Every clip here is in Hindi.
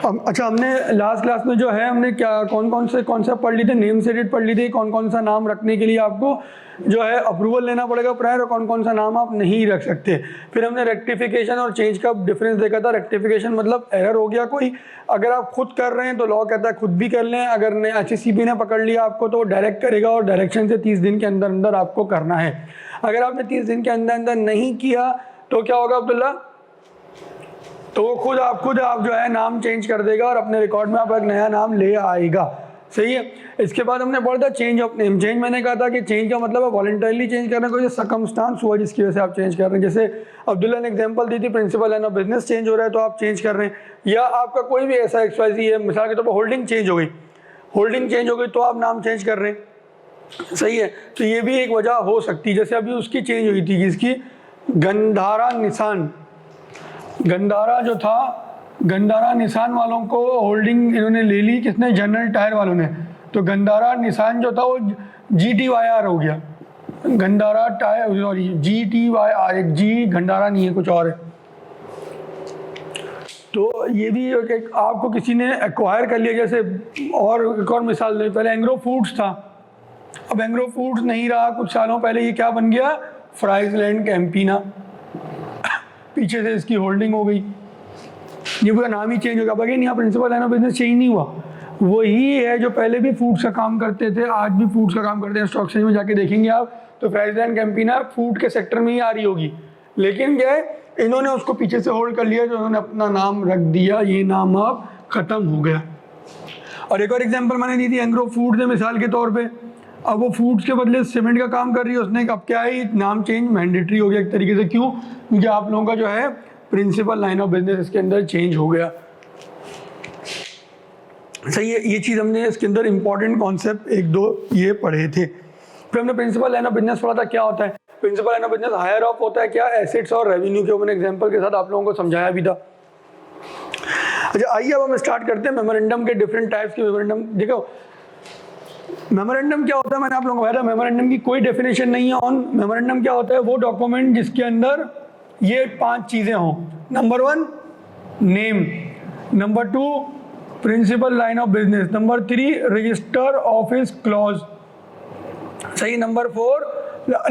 अच्छा, हमने लास्ट क्लास में जो है हमने क्या कौन कौन से कॉन्सेप्ट पढ़ लिए थे, नेम से रेट पढ़ ली थी, कौन कौन सा नाम रखने के लिए आपको जो है अप्रूवल लेना पड़ेगा प्रायर, और कौन कौन सा नाम आप नहीं रख सकते। फिर हमने रेक्टिफिकेशन और चेंज का डिफरेंस देखा था। रेक्टिफिकेशन मतलब एरर हो गया कोई, अगर आप खुद कर रहे हैं तो लॉ कहता है खुद भी कर लें, अगर HACCP ने पकड़ लिया आपको तो वो डायरेक्ट करेगा और डायरेक्शन से 30 दिन के अंदर अंदर आपको करना है। अगर आपने 30 दिन के अंदर अंदर नहीं किया तो क्या होगा अब्दुल्ला, तो वो खुद आप जो है नाम चेंज कर देगा और अपने रिकॉर्ड में आप एक नया नाम ले आएगा। सही है। इसके बाद हमने पढ़ा था चेंज ऑफ नेम। चेंज मैंने कहा था कि चेंज का मतलब है वॉलंटरीली चेंज करना, कोई सर्कमस्टांस हुआ जिसकी वजह से आप चेंज कर रहे हैं। जैसे अब्दुल्ला ने एग्जांपल दी थी, principal line of business change हो रहा है तो आप चेंज कर रहे हैं, या आपका कोई भी ऐसा XYZ है, मिसाल के तौर पर होल्डिंग चेंज हो गई, तो आप नाम चेंज कर रहे हैं। सही है। तो ये भी एक वजह हो सकती है। जैसे अभी उसकी चेंज हुई थी जिसकी गंधारा निशान, गंधारा जो था, गंधारा निशान वालों को होल्डिंग इन्होंने ले ली, किसने, जनरल टायर वालों ने, तो गंधारा निशान जो था वो GTYR हो गया, गंधारा टायर, सॉरी GTYR, जी गंधारा नहीं है कुछ और है। तो ये भी एक आपको किसी ने एक्वायर कर लिया। जैसे और एक और मिसाल दे, पहले एंग्रो फूड्स था, अब एंग्रो फूड्स नहीं रहा, कुछ सालों पहले ये क्या बन गया, फ्राइजलैंड कैंपीना, पीछे से इसकी होल्डिंग हो गई, ये पूरा नाम ही चेंज हो गया। अगेन यहाँ principal line of business change नहीं हुआ, वही है जो पहले भी फूड्स का काम करते थे, आज भी फूड्स का काम करते हैं। स्टॉक एक्सचेंज में जाके देखेंगे आप तो फ्राइजलैंड कैंपीना फूड के सेक्टर में ही आ रही होगी, लेकिन क्या है, इन्होंने उसको पीछे से होल्ड कर लिया, जो उन्होंने अपना नाम रख दिया, ये नाम अब खत्म हो गया। और एक और एग्जाम्पल मैंने दी थी एंग्रो फूड से, मिसाल के तौर पर अब वो फूड्स के बदले सीमेंट का काम कर रही है, उसने अब क्या है, नाम चेंज मैंडेटरी हो गया एक तरीके से। क्यों? क्योंकि आप लोगों का जो है प्रिंसिपल लाइन ऑफ बिजनेस इसके अंदर चेंज हो गया। सही है। ये चीज़ हमने इसके अंदर इंपॉर्टेंट कॉन्सेप्ट एक दो ये पढ़े थे। फिर हमने प्रिंसिपल लाइन ऑफ बिजनेस पढ़ा था, क्या होता है principal line of business, hire of होता है क्या, एसेट्स और रेवेन्यू के ऊपर एग्जाम्पल के साथ आप लोगों को समझाया भी था। अच्छा, आइए अब हम स्टार्ट करते हैं मेमोरेंडम के डिफरेंट टाइप्स के। मेमोरेंडम देखो, मेमोरेंडम क्या होता है, मैंने आप लोगों को बताया था, मेमोरेंडम की कोई डेफिनेशन नहीं है ऑन। मेमोरेंडम क्या होता है, वो डॉक्यूमेंट जिसके अंदर ये 5 चीजें हों। Number 1 name, number 2 principal line of business, number 3 register office clause, सही, नंबर 4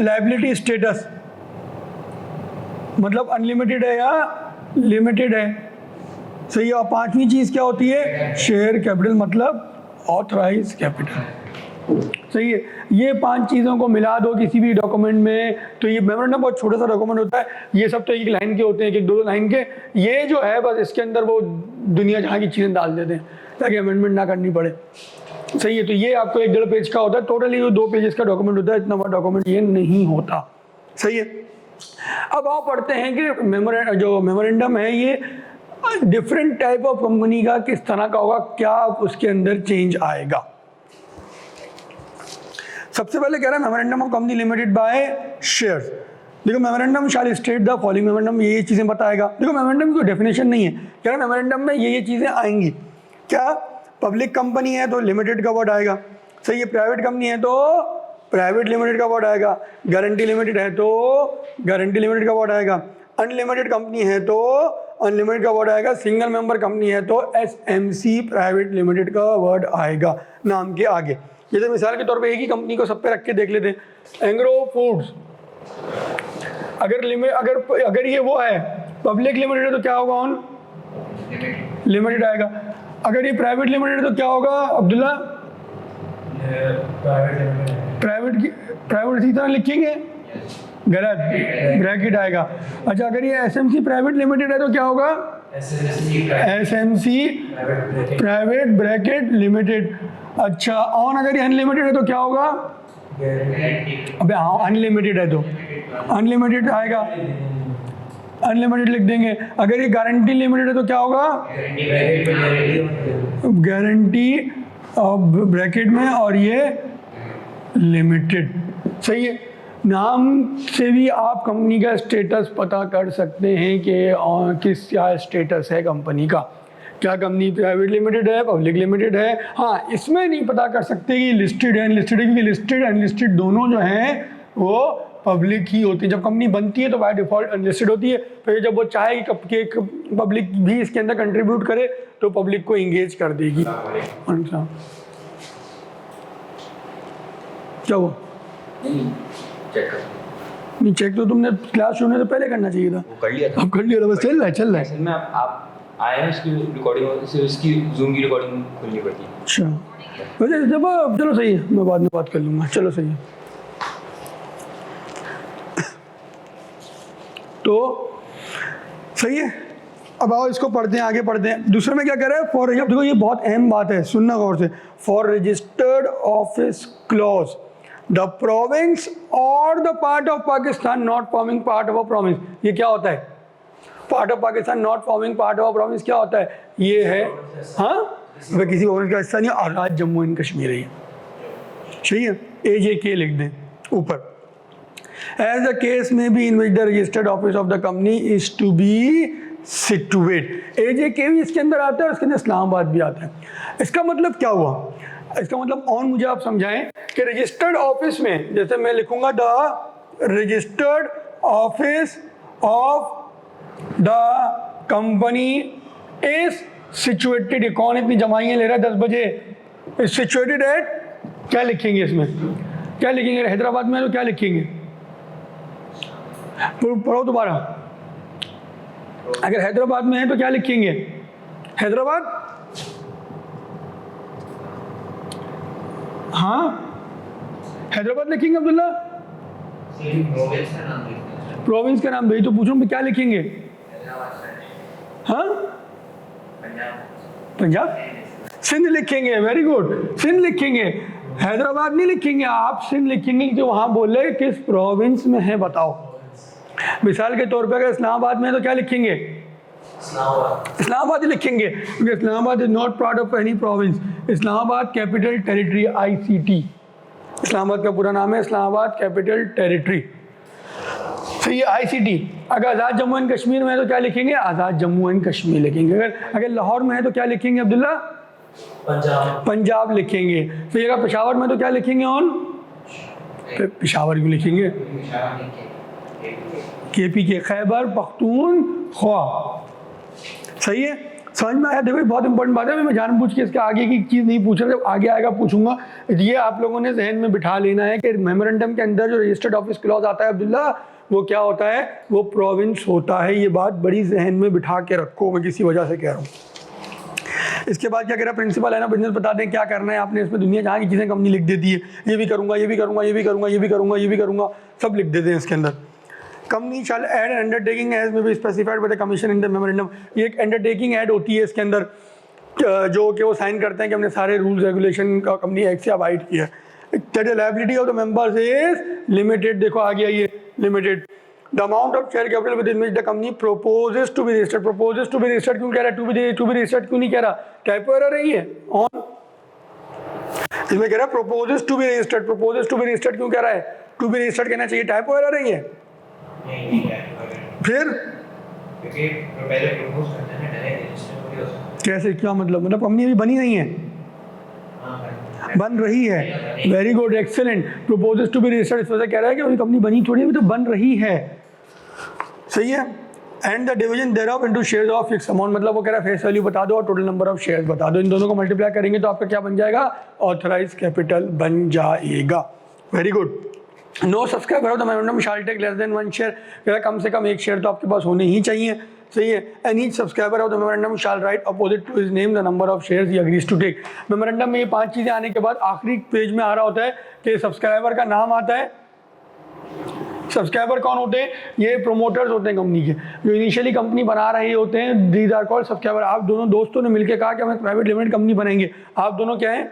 लायबिलिटी स्टेटस, मतलब अनलिमिटेड है या लिमिटेड है, सही। और 5वीं चीज क्या होती है, शेयर कैपिटल, मतलब ऑथराइज कैपिटल, सही है। ये 5 चीज़ों को मिला दो किसी भी डॉक्यूमेंट में, तो ये मेमोरेंडम बहुत छोटा सा डॉक्यूमेंट होता है। ये सब तो एक लाइन के होते हैं, एक 2 लाइन के। ये जो है बस इसके अंदर वो दुनिया जहाँ की चीज़ें डाल देते हैं ताकि अमेंडमेंट ना करनी पड़े, सही है। तो ये आपको 1-1.5 पेज का होता है, टोटली वो 2 पेजेस का डॉक्यूमेंट होता है, इतना बड़ा डॉक्यूमेंट ये नहीं होता, सही है। अब आप पढ़ते हैं कि जो मेमोरेंडम है ये डिफरेंट टाइप ऑफ कंपनी का किस तरह का होगा, क्या उसके अंदर चेंज आएगा। सबसे पहले कह रहा है memorandum of company limited by shares. देखो, memorandum shall state the following, memorandum ये चीजें बताएगा। देखो, मेमोरेंडम की कोई डेफिनेशन नहीं है, कह रहा है मेमोरेंडम में ये चीजें आएंगी। क्या, पब्लिक कंपनी है तो लिमिटेड का वर्ड आएगा, सही है। प्राइवेट कंपनी है तो प्राइवेट लिमिटेड का वर्ड आएगा, गारंटी लिमिटेड है तो गारंटी लिमिटेड का वर्ड आएगा, अनलिमिटेड कंपनी है तो अनलिमिटेड का वर्ड आएगा, सिंगल मेंबर कंपनी है तो SMC प्राइवेट लिमिटेड का वर्ड आएगा नाम के आगे। जैसे मिसाल के तौर पे एक ही कंपनी को सब पे रख के देख लेते हैं, एंग्रो फूड्स, अगर ये वो है पब्लिक लिमिटेड है तो क्या होगा, ऑन लिमिटेड आएगा। अगर ये प्राइवेट लिमिटेड है तो क्या होगा अब्दुल्ला, प्राइवेट इसी तरह लिखेंगे, गलत, ब्रैकेट आएगा। अच्छा, अगर ये SMC प्राइवेट लिमिटेड है तो क्या होगा, SMC प्राइवेट ब्रैकेट लिमिटेड। अच्छा, ऑन अगर ये अनलिमिटेड है तो क्या होगा, अबे हाँ, अनलिमिटेड है तो अनलिमिटेड आएगा, अनलिमिटेड लिख देंगे। अगर ये गारंटी लिमिटेड है तो क्या होगा, गारंटी ब्रैकेट में और ये लिमिटेड, सही है। नाम से भी आप कंपनी का स्टेटस पता कर सकते हैं कि किस क्या स्टेटस है कंपनी का, क्या कंपनी प्राइवेट लिमिटेड है, पब्लिक लिमिटेड है। हाँ, इसमें नहीं पता कर सकते कि लिस्टेड है अनलिस्टेड है, क्योंकि लिस्टेड अनलिस्टेड दोनों जो हैं वो पब्लिक ही होती है। जब कंपनी बनती है तो बाय डिफॉल्ट अनलिस्टेड होती है, फिर जब वो चाहे कि पब्लिक भी इसके अंदर कंट्रीब्यूट करे तो पब्लिक को इंगेज कर देगी। अच्छा, क्या हुआ? नहीं चेक तो तुमने क्लास शुरू होने से पहले करना चाहिए था। वो कर लिया था। अब कर लिया था, बस चल रहा है। में आप आए हैं, इसकी रिकॉर्डिंग सिर्फ इसकी जूम की रिकॉर्डिंग खुलनी पड़ती है। अच्छा, वैसे जब चलो सही है, मैं बाद में बात कर लूँगा। चलो सही है। तो सही है, अब आओ इसको पढ़ते हैं, आगे पढ़ते हैं। दूसरे में क्या कह रहा है? फॉर, देखो ये बहुत अहम बात है, सुनना गौर से। For registered office clause the province और the part of Pakistan not forming part of a province. ये क्या होता है? Part of Pakistan not forming part of a province क्या होता है? ये है, हाँ, वह किसी प्रोविंस का हिस्सा नहीं, आज़ाद जम्मू एंड कश्मीर है। सही है, AJK लिख दें ऊपर। As the case may be in which the registered office of the company is to be situated. AJK भी इसके अंदर आता है और इसके अंदर इस्लामाबाद भी आता है। इसका मतलब क्या हुआ? इसका मतलब और मुझे आप समझाएं कि रजिस्टर्ड ऑफिस में, जैसे मैं लिखूंगा the registered office of the company is situated. कौन इतनी जमाइयाँ ले रहा है 10 बजे? इज सिचुएटेड एट, क्या लिखेंगे इसमें? क्या लिखेंगे? हैदराबाद में है तो क्या लिखेंगे? पढ़ो दोबारा। अगर हैदराबाद में है तो क्या लिखेंगे? हैदराबाद, हाँ हैदराबाद लिखेंगे अब्दुल्ला? प्रोविंस का नाम, भाई तो पूछ रहा हूँ क्या लिखेंगे? हाँ, पंजाब, सिंध लिखेंगे। वेरी गुड, सिंध लिखेंगे, हैदराबाद नहीं लिखेंगे आप, सिंध लिखेंगे। जो वहां बोले किस प्रोविंस में है बताओ। मिसाल के तौर पे अगर इस्लामाबाद में है तो क्या लिखेंगे? इस्लामाबाद ही लिखेंगे, क्योंकि Islamabad is not part of any province. Islamabad capital territory, ICT, Islamabad का पूरा नाम है इस्लामाबाद कैपिटल टेरिटरी। सही है, ICT। अगर आज़ाद जम्मू एंड कश्मीर में है तो क्या लिखेंगे? आज़ाद जम्मू एंड कश्मीर लिखेंगे। अगर लाहौर में है तो क्या लिखेंगे अब्दुल्ला? पंजाब लिखेंगे। तो अगर पेशावर में तो क्या लिखेंगे? ऑन पेशावर क्यों लिखेंगे? KP के, खैबर पख्तूनख्वा। सही है, समझ में आया? देखो बहुत इंपॉर्टेंट बात है, मैं जानबूझ के इसके आगे की चीज़ नहीं पूछ रहा, जब आगे आएगा पूछूंगा। ये आप लोगों ने जहन में बिठा लेना है कि मेमोरेंडम के अंदर जो रजिस्टर्ड ऑफिस क्लॉज आता है अब्दुल्ला, वो क्या होता है? वो प्रोविंस होता है। ये बात बड़ी जहन में बिठा के रखो, मैं किसी वजह से कह रहा हूँ। इसके बाद क्या कह रहा है? प्रिंसिपल है ना, बिजनेस बता दें क्या करना है आपने। इसमें दुनिया जहाँ की चीज़ें कंपनी लिख देती है, ये भी करूँगा, ये भी करूँगा, ये भी करूँगा, ये भी करूँगा, ये भी करूँगा, सब लिख देते हैं इसके अंदर। Company shall add an undertaking as may be specified by the commission in the memorandum. ये एक अंडरटेकिंग ऐड होती है इसके अंदर, जो कि वो साइन करते हैं कि हमने सारे रूल्स रेगुलेशन का कंपनी एक्ट से अबाइड किया है। That the liability of the members is limited. देखो आ गया ये limited. The amount of share capital within which the company proposes to be registered. Proposes to be registered क्यों कह रहा है? टू बी रजिस्टर्ड क्यों नहीं कह रहा? टाइपो एरर है ये ऑन। इसमें कह रहा है proposes to be registered. Proposes to be registered क्यों कह रहा है? टू बी रजिस्टर्ड कहना चाहिए, टाइपो एरर है ये। फिर कैसे, क्या मतलब कंपनी अभी बनी नहीं है? बन रही है। Very good, excellent. Proposes to be registered इस वजह से कह रहा है कि अभी कंपनी बनी थोड़ी, अभी तो बन रही है। सही है। And the division thereof into shares of fix amount, मतलब वो कह रहा है फेस वैल्यू बता दो और टोटल नंबर ऑफ शेयर्स बता दो। इन दोनों को मल्टीप्लाई करेंगे तो आपका क्या बन जाएगा? ऑथराइज कैपिटल बन जाएगा। Very good. No subscriber of the memorandum shall take less than 1 share. कम से कम एक शेयर तो आपके पास होने ही चाहिए। सही है। And each subscriber of the memorandum shall write opposite to his name the number of shares he agrees to take. Memorandum में ये 5 चीज़ें आने के बाद आखिरी पेज में आ रहा होता है कि सब्सक्राइबर का नाम आता है। सब्सक्राइबर कौन होते हैं? ये प्रोमोटर्स होते हैं कंपनी के, जो इनिशियली कंपनी बना रहे होते हैं। These are called subscriber. आप दोनों दोस्तों ने मिलकर कहा कि हम प्राइवेट लिमिटेड कंपनी बनाएंगे, आप दोनों क्या हैं?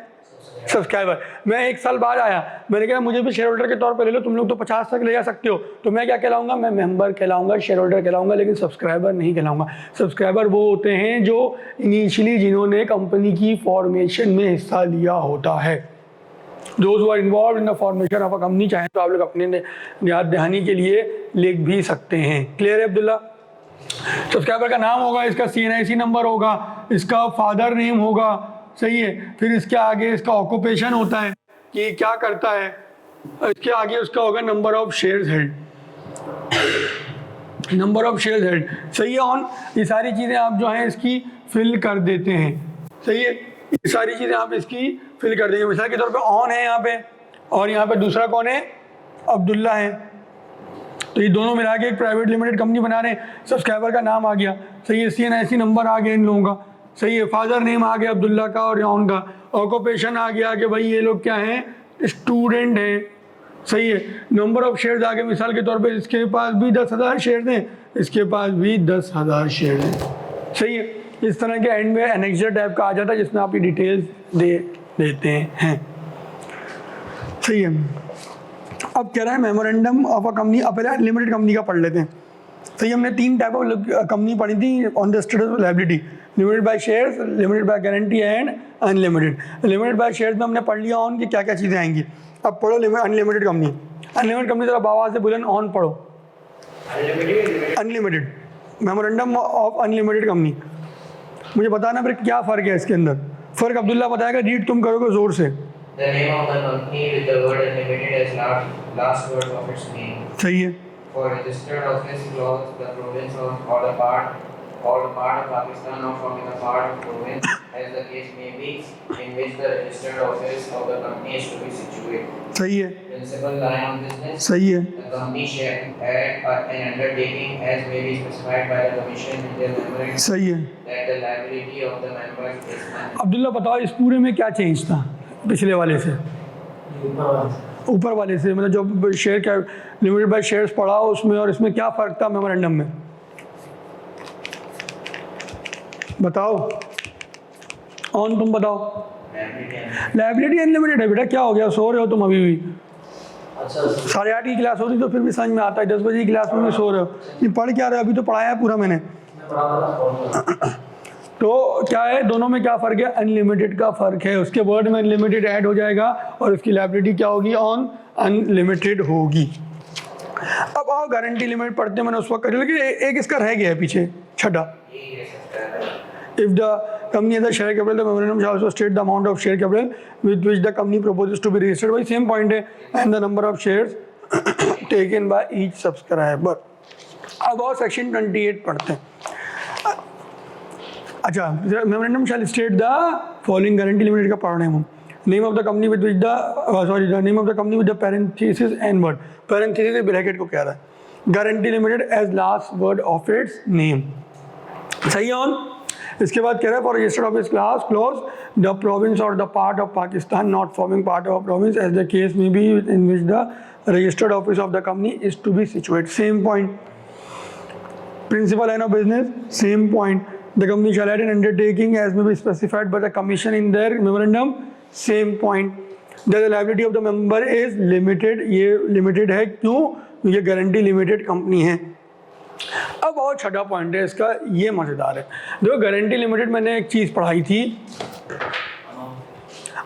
सब्सक्राइबर। मैं 1 साल बाद आया, मैंने कहा मुझे भी शेयर होल्डर के तौर पे ले लो, तुम लोग तो 50 तक ले जा सकते हो, तो मैं क्या कहलाऊंगा? मैं मेंबर कहलाऊंगा, शेयर होल्डर कहलाऊंगा, लेकिन सब्सक्राइबर नहीं कहलाऊंगा। सब्सक्राइबर वो होते हैं जो इनिशियली जिन्होंने कंपनी की फॉर्मेशन में हिस्सा लिया होता है। Those who are involve in the formation of a company. चाहे तो आप लोग अपने याद दहानी के लिए लिख भी सकते हैं। क्लियर है अब्दुल्ला? सब्सक्राइबर का नाम होगा, इसका CNIC नंबर होगा, इसका फादर नेम होगा। सही है। फिर इसके आगे इसका ऑक्यूपेशन होता है कि क्या करता है, इसके आगे उसका होगा number of shares held, number of shares held. सही है ऑन। ये सारी चीज़ें आप जो हैं इसकी फिल कर देते हैं। सही है, ये सारी चीज़ें आप इसकी फिल कर देंगे। मिसाल के तौर पे ऑन है यहाँ पे, और यहाँ पे दूसरा कौन है, अब्दुल्ला है। तो ये दोनों मिला के एक प्राइवेट लिमिटेड कंपनी बना रहे हैं। सब्सक्राइबर का नाम आ गया, सही है, CNIC नंबर आ गया इन लोगों का, सही है, फादर नेम आ गया अब्दुल्ला का और ऑन का, ऑक्यूपेशन आ गया कि भाई ये लोग क्या हैं, स्टूडेंट हैं, सही है। नंबर ऑफ शेयर्स आ गए, मिसाल के तौर पे इसके पास भी 10,000 शेयर्स हैं, इसके पास भी 10,000 शेयर्स हैं, सही है। इस तरह के एंड में एनेक्सर टाइप का आ जाता है जिसमें आप ये डिटेल्स दे देते हैं, सही है। अब कह रहा है मेमोरेंडम ऑफ अ कंपनी। अब पहले अनलिमिटेड कंपनी का पढ़ लेते हैं, सही। हमने 3 टाइप ऑफ कंपनी पढ़ी थी on the status of liability, limited by shares, limited by guarantee and unlimited. Limited by shares में हमने पढ़ लिया ऑन की क्या क्या चीज़ें आएंगी। अब पढ़ो अनलिमिटेड कंपनी। अनलिमिटेड कंपनी जरा आवाज़ से बोलें, ऑन पढ़ो। Unlimited memorandum of unlimited company. मुझे बताना फिर क्या फ़र्क है इसके अंदर। फ़र्क अब्दुल्ला बताएगा, रीड तुम करोगे ज़ोर से। The name of the company with the word unlimited as last word of its name. सही है, For registered office clause, the province or the part of Pakistan or forming a part of province, as the case may be, in which the registered office of the company is to be situated. सही है, Principal line of business. सही है, The company shall add an undertaking as may be specified by the commission in their memorandum सही है। that the liability of the members is unlimited. Abdullah बताओ इस पूरे में क्या चेंज था पिछले वाले से, ऊपर वाले से, मतलब जो शेयर क्या लिमिटेड बाय शेयर्स पढ़ा उसमें और इसमें क्या फ़र्क था मेमोरेंडम में, बताओ। ऑन तुम बताओ। लायबिलिटी अनलिमिटेड है बेटा, क्या हो गया, सो रहे हो तुम अभी भी। 8:30 की क्लास होती तो फिर भी समझ में आता है, 10 बजे की क्लास में भी सो रहे हो। ये पढ़ क्या रहे हो, अभी तो पढ़ाया है पूरा मैंने। तो क्या है, दोनों में क्या फ़र्क है, अनलिमिटेड का फ़र्क है। उसके वर्ड में अनलिमिटेड ऐड हो जाएगा और उसकी लायबिलिटी क्या होगी, ऑन अनलिमिटेड होगी। अब आओ गारंटी लिमिट पढ़ते हैं, मैंने उस वक्त लेकिन एक इसका रह गया है पीछे, छठा। If the company has a share capital the memorandum shall also state the amount of share capital with which the company proposes to be registered, भाई सेम पॉइंट है, and the number of shares taken by each subscriber. अब और सेक्शन 28 पढ़ते हैं। अच्छा, memorandum shall state the following, guarantee limited का पढ़ रहे हैं हम। Name of the company with which the name of the company with the parenthesis and word, parenthesis bracket को कह रहा है। Guarantee limited as last word of its name, सही है ऑन। इसके बाद कह रहा है for registered office class close the province और the part of Pakistan not forming part of province as the case may be in which the registered office of the company is to be situate, same point. Principal line of business, same point. The company shall add an undertaking as may be specified by the commission in their memorandum, same point. The liability of the member is limited, ये limited है, क्यों, ये गारंटी लिमिटेड कंपनी है। अब और छठा पॉइंट है इसका, ये मज़ेदार है। देखो गारंटी लिमिटेड मैंने एक चीज़ पढ़ाई थी,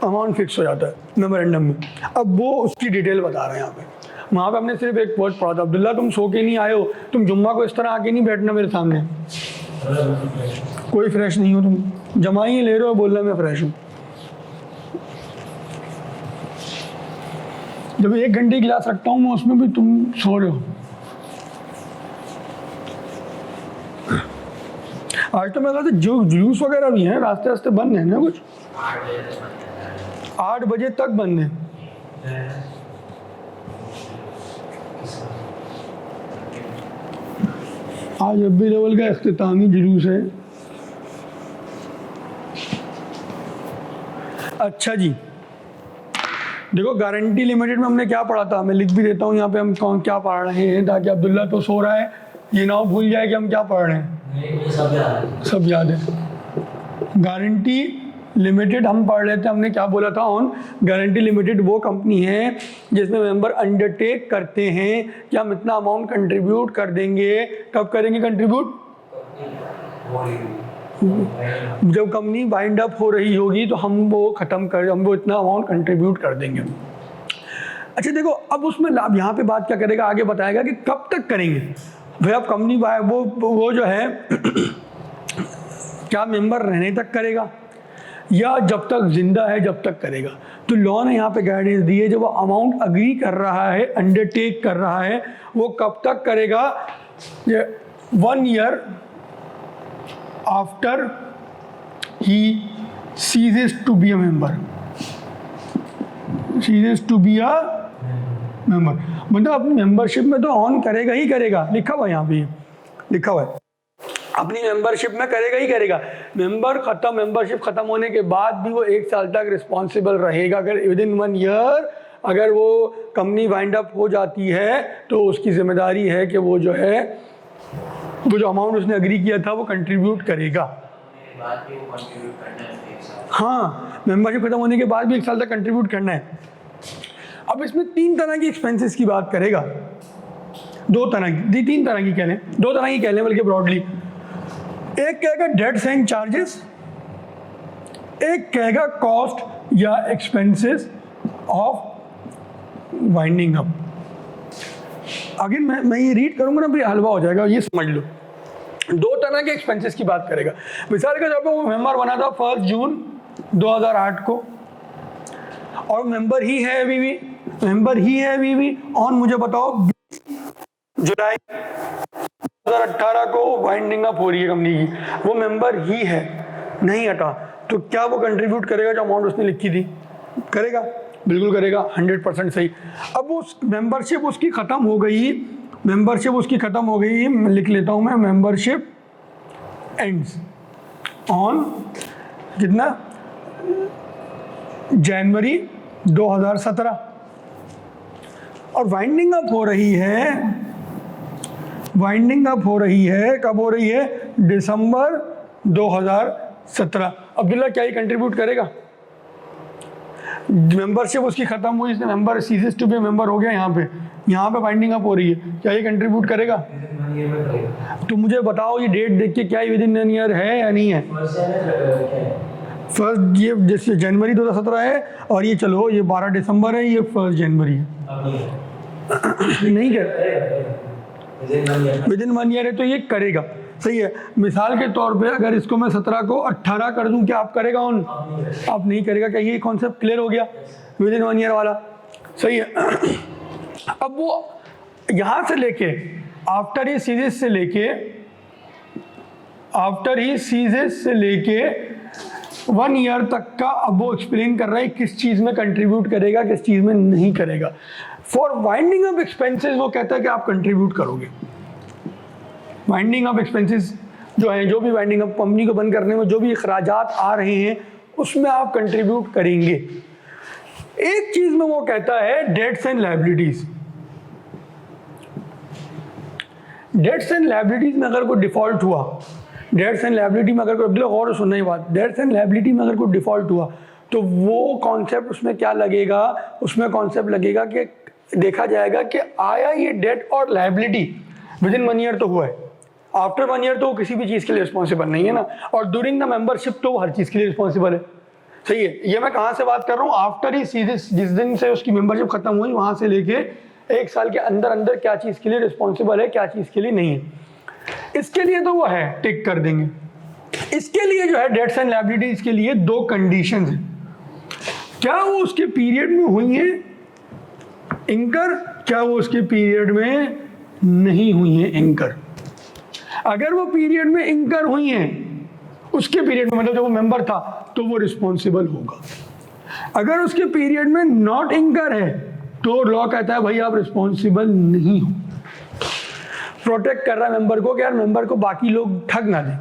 अमाउंट फिक्स हो जाता है मेमोरेंडम में। अब वो उसकी डिटेल बता रहे हैं यहाँ पे। वहाँ पे हमने सिर्फ एक वर्ड पढ़ा था, अब्दुल्ला तुम सो के नहीं आए हो, तुम जुम्मा को इस तरह आके नहीं बैठना मेरे सामने, कोई फ्रेश नहीं हो, तुम जमाई ले रहे हो, बोल रहा मैं फ्रेश हूँ। जब 1 घंटे की क्लास रखता हूँ मैं, उसमें भी तुम सो रहे हो। आज तो मेरे ख्याल से जो जुलूस वगैरह भी हैं, रास्ते रास्ते बंद है ना, कुछ 8 बजे तक बंद है। आज रब्बी लेवल का इख्तितामी जुलूस है। अच्छा जी, देखो गारंटी लिमिटेड में हमने क्या पढ़ा था, मैं लिख भी देता हूँ यहाँ पे हम कौन क्या पढ़ रहे हैं, ताकि अब्दुल्ला तो सो रहा है, ये ना भूल जाए कि हम क्या पढ़ रहे हैं। सब याद है। गारंटी लिमिटेड हम पढ़ रहे थे, हमने क्या बोला था ऑन, गारंटी लिमिटेड वो कंपनी है जिसमें मेंबर अंडरटेक करते हैं कि हम इतना अमाउंट कंट्रीब्यूट कर देंगे। कब करेंगे कंट्रीब्यूट, जब कंपनी वाइंड अप हो रही होगी तो हम वो इतना अमाउंट कंट्रीब्यूट कर देंगे। अच्छा देखो, अब उसमें लाभ यहाँ पे बात क्या करेगा, आगे बताएगा कि कब तक करेंगे। भाई अब कंपनी वो जो है क्या मेंबर रहने तक करेगा या जब तक जिंदा है जब तक करेगा। तो लॉ ने यहाँ पे गाइडेंस दी है, जब वो अमाउंट अग्री कर रहा है, अंडरटेक कर रहा है, वो कब तक करेगा? 1 year after he ceases to be a member, ceases to be a member, मतलब अपनी मेंबरशिप में तो ऑन करेगा ही करेगा, लिखा हुआ है यहाँ पे, लिखा हुआ है अपनी मेंबरशिप में करेगा ही करेगा। मेंबरशिप खत्म होने के बाद भी वो 1 साल तक रिस्पॉन्सिबल रहेगा। अगर विदिन 1 year अगर वो कंपनी वाइंड अप हो जाती है तो उसकी जिम्मेदारी है कि वो जो है वो जो अमाउंट उसने अग्री किया था वो कंट्रीब्यूट करेगा। हाँ, मेंबरशिप खत्म होने के बाद भी 1 साल तक कंट्रीब्यूट करना है। अब इसमें 3 तरह की एक्सपेंसेस की बात करेगा, 2 तरह की, 3 तरह की कह लें, 2 तरह की कह लें बल्कि ब्रॉडली। एक कहेगा डेट्स एंड चार्जेस, एक कहेगा कॉस्ट या expenses of winding up. Again मैं ये रीड करूंगा ना, फिर हलवा हो जाएगा, ये समझ लो। 2 तरह के एक्सपेंसेस की बात करेगा। मिसाल के तौर पर वो मेंबर बना था 1 जून 2008 को और मेंबर ही है अभी भी ऑन, मुझे बताओ 20 जुलाई 2018 को वाइंडिंग अप हो रही है कंपनी की, वो मेंबर ही है, नहीं हटा, तो क्या वो कंट्रीब्यूट करेगा जो अमाउंट उसने लिखी थी? करेगा, बिल्कुल करेगा, 100% सही। अब उस मेंबरशिप उसकी ख़त्म हो गई, लिख लेता हूँ मैं, मेंबरशिप एंड्स ऑन कितना? जनवरी 2017 और वाइंडिंग अप हो रही है, कब हो रही है? दिसंबर 2017। अब्दुल्ला क्या ये कंट्रीब्यूट करेगा? मेंबरशिप उसकी खत्म हुई, इसने member ceases to be member हो गया, यहाँ पे वाइंडिंग अप हो रही है, क्या ये कंट्रीब्यूट करेगा? तो मुझे बताओ ये डेट देख के क्या विद इन 1 year है या नहीं है? फर्स्ट, ये जैसे जनवरी 2017 है और ये चलो ये 12 दिसंबर है, ये 1 जनवरी है। नहीं कर विद इन 1 year है तो ये करेगा, सही है। मिसाल के तौर पे अगर इसको मैं 17 को 18 कर दूं, क्या आप करेगा ऑन? आप नहीं करेगा। क्या ये कॉन्सेप्ट क्लियर हो गया? विद इन 1 year वाला, सही है। अब वो यहाँ से लेके आफ्टर ही सीजेस से लेके 1 year तक का अब वो एक्सप्लेन कर रहा है किस चीज़ में कंट्रीब्यूट करेगा, किस चीज़ में नहीं करेगा। फॉर वाइंडिंग अप एक्सपेंसेस वो कहता है कि आप कंट्रीब्यूट करोगे। वाइंडिंग अप एक्सपेंसेस जो है, जो भी वाइंडिंग अप कंपनी को बंद करने में जो भी अखराजात आ रहे हैं उसमें आप कंट्रीब्यूट करेंगे। एक चीज़ में वो कहता है debts and liabilities. Debts and liabilities में अगर कोई डिफ़ॉल्ट हुआ, डेट्स एंड लायबिलिटी में अगर कोई, अब्दुल्ला गौर सुनना ही बात, डेट्स एंड लायबिलिटी में अगर कोई डिफ़ॉल्ट हुआ तो वो कॉन्सेप्ट उसमें क्या लगेगा? उसमें कॉन्सेप्ट लगेगा कि देखा जाएगा कि आया ये डेट और लायबिलिटी विद इन 1 year तो हुआ है, आफ्टर 1 year तो वो किसी भी चीज़ के लिए रिस्पॉन्सिबल नहीं है ना, और ड्यूरिंग द मेंबरशिप तो वो हर चीज़ के लिए रिस्पॉन्सिबल है, सही है। ये मैं कहाँ से बात कर रहा हूँ? आफ्टर ही जिस दिन से उसकी मेंबरशिप खत्म हुई वहाँ से लेके 1 साल के अंदर क्या चीज़ के लिए रिस्पॉन्सिबल है, क्या चीज़ के लिए नहीं है, इसके लिए तो वो है, टिक कर देंगे। इसके लिए जो है डेट्स एंड लायबिलिटीज के लिए 2 कंडीशंस हैं। क्या वो उसके पीरियड में हुई है इंकर, क्या वो उसके पीरियड में नहीं हुई है इंकर। अगर वो पीरियड में इंकर हुई हैं, उसके पीरियड में मतलब जब वो मेंबर था तो वो रिस्पॉन्सिबल होगा। अगर उसके पीरियड में नॉट इंकर है तो लॉ कहता है भाई आप रिस्पॉन्सिबल नहीं हो। प्रोटेक्ट कर रहा है मेंबर को कि यार मेंबर को बाकी लोग ठग ना दें।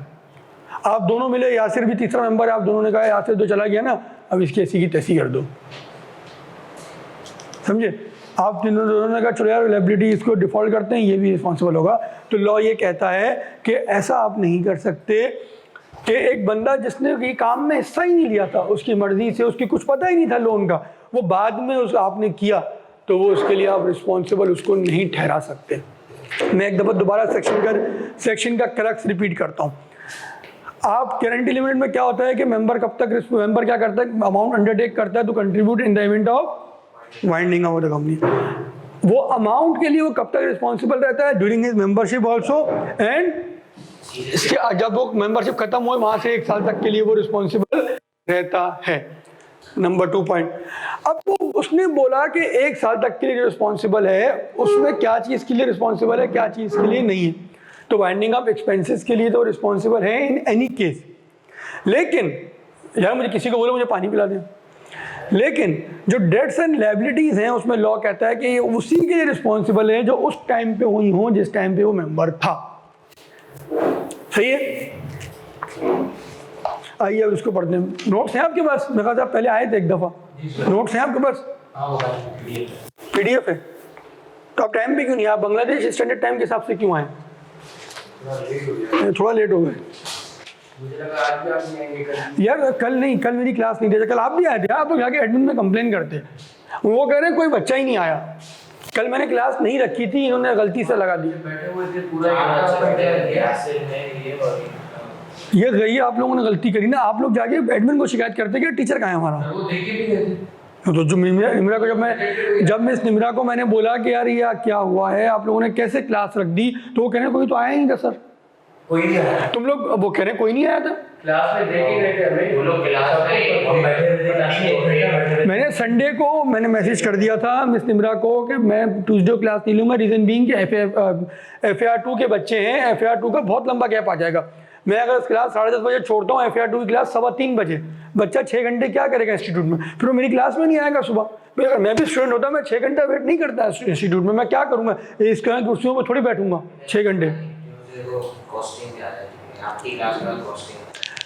आप दोनों मिले, यासिर भी तीसरा मेंबर है, आप दोनों ने कहा यासिर तो चला गया ना, अब इसकी ऐसी की तैसी कर दो, समझे? आप दोनों ने कहा चलो यार लायबिलिटी इसको डिफॉल्ट करते हैं, ये भी रिस्पॉन्सिबल होगा। तो लॉ ये कहता है कि ऐसा आप नहीं कर सकते कि एक बंदा जिसने ये काम में हिस्सा ही नहीं लिया था, उसकी मर्जी से, उसकी कुछ पता ही नहीं था लोन का, वो बाद में उस आपने किया तो वो उसके लिए आप रिस्पॉन्सिबल उसको नहीं ठहरा सकते। मैं एक दफ़ा दोबारा सेक्शन का क्रक्स रिपीट करता हूँ। आप गारंटी लिमिट में क्या होता है कि मेंबर कब तक, मेंबर क्या करता है, अमाउंट अंडरटेक करता है तो contribute in the event of winding up of the company. वो अमाउंट के लिए वो कब तक रिस्पॉन्सिबल रहता है? During his membership also, and जब वो मेंबरशिप खत्म हुए वहां से 1 साल तक के लिए वो रिस्पॉन्सिबल रहता है। Number 2 point. अब वो उसने बोला कि 1 साल तक के लिए रिस्पॉन्सिबल है, उसमें क्या चीज़ के लिए रिस्पॉन्सिबल है, क्या चीज़ के लिए नहीं है। तो वाइंडिंग अप एक्सपेंसेस के लिए तो रिस्पॉन्सिबल है इन एनी केस। लेकिन यार मुझे किसी को बोलो मुझे पानी पिला दें, लेकिन जो डेट्स एंड लायबिलिटीज़ हैं उसमें लॉ कहता है कि ये उसी के लिए रिस्पॉन्सिबल है जो उस टाइम पे हुई हो जिस टाइम पे वो मेंबर था। सही है? आइए अब इसको पढ़ते हैं। नोट्स हैं आपके पास? मेरे ख्याल से आप पहले आए थे एक दफ़ा। नोट्स हैं आपके पास? PDF है। तो आप टाइम पे क्यों नहीं? आप बांग्लादेश स्टैंडर्ड टाइम के हिसाब से क्यों आए? थोड़ा लेट हो गए यार। कल नहीं, कल मेरी क्लास नहीं थी, कल आप भी आए थे। आप तो जाके एडमिन में कंप्लेन करते, वो कह रहे हैं कोई बच्चा ही नहीं आया। कल मैंने क्लास नहीं रखी थी, इन्होंने गलती से लगा दी। ये गई आप लोगों ने गलती करी ना। आप लोग जाके एडमिन को शिकायत करते कि टीचर कहाँ है हमारा। तो जो निमरा को जब मिस निमरा को मैंने बोला कि यार ये क्या हुआ है, आप लोगों ने कैसे क्लास रख दी, तो वो कह रहे कोई तो आया ही नहीं था सर। कोई नहीं आया। तुम लोग वो कह रहे कोई नहीं आया था क्लास में, देख ही रहे थे हमें, वो लोग क्लास में हम बैठे थे क्लास में। मैंने संडे को मैंने मैसेज कर दिया था मिस निमरा को कि मैं ट्यूसडे क्लास नहीं लूँगा, रीज़न बीइंग कि FAR2 के बच्चे हैं, FAR2 का बहुत लंबा गैप आ जाएगा। मैं अगर क्लास 10:30 बजे छोड़ता हूँ, FAR2 की क्लास 3:15 बजे, बच्चा 6 घंटे क्या करेगा इंस्टीट्यूट में? फिर वो मेरी क्लास में नहीं आएगा सुबह। अगर मैं भी स्टूडेंट होता मैं 6 घंटा वेट नहीं करता इंस्टीट्यूट में, मैं क्या करूँगा? इस कुर्सियों पर थोड़ी बैठूंगा 6 घंटे।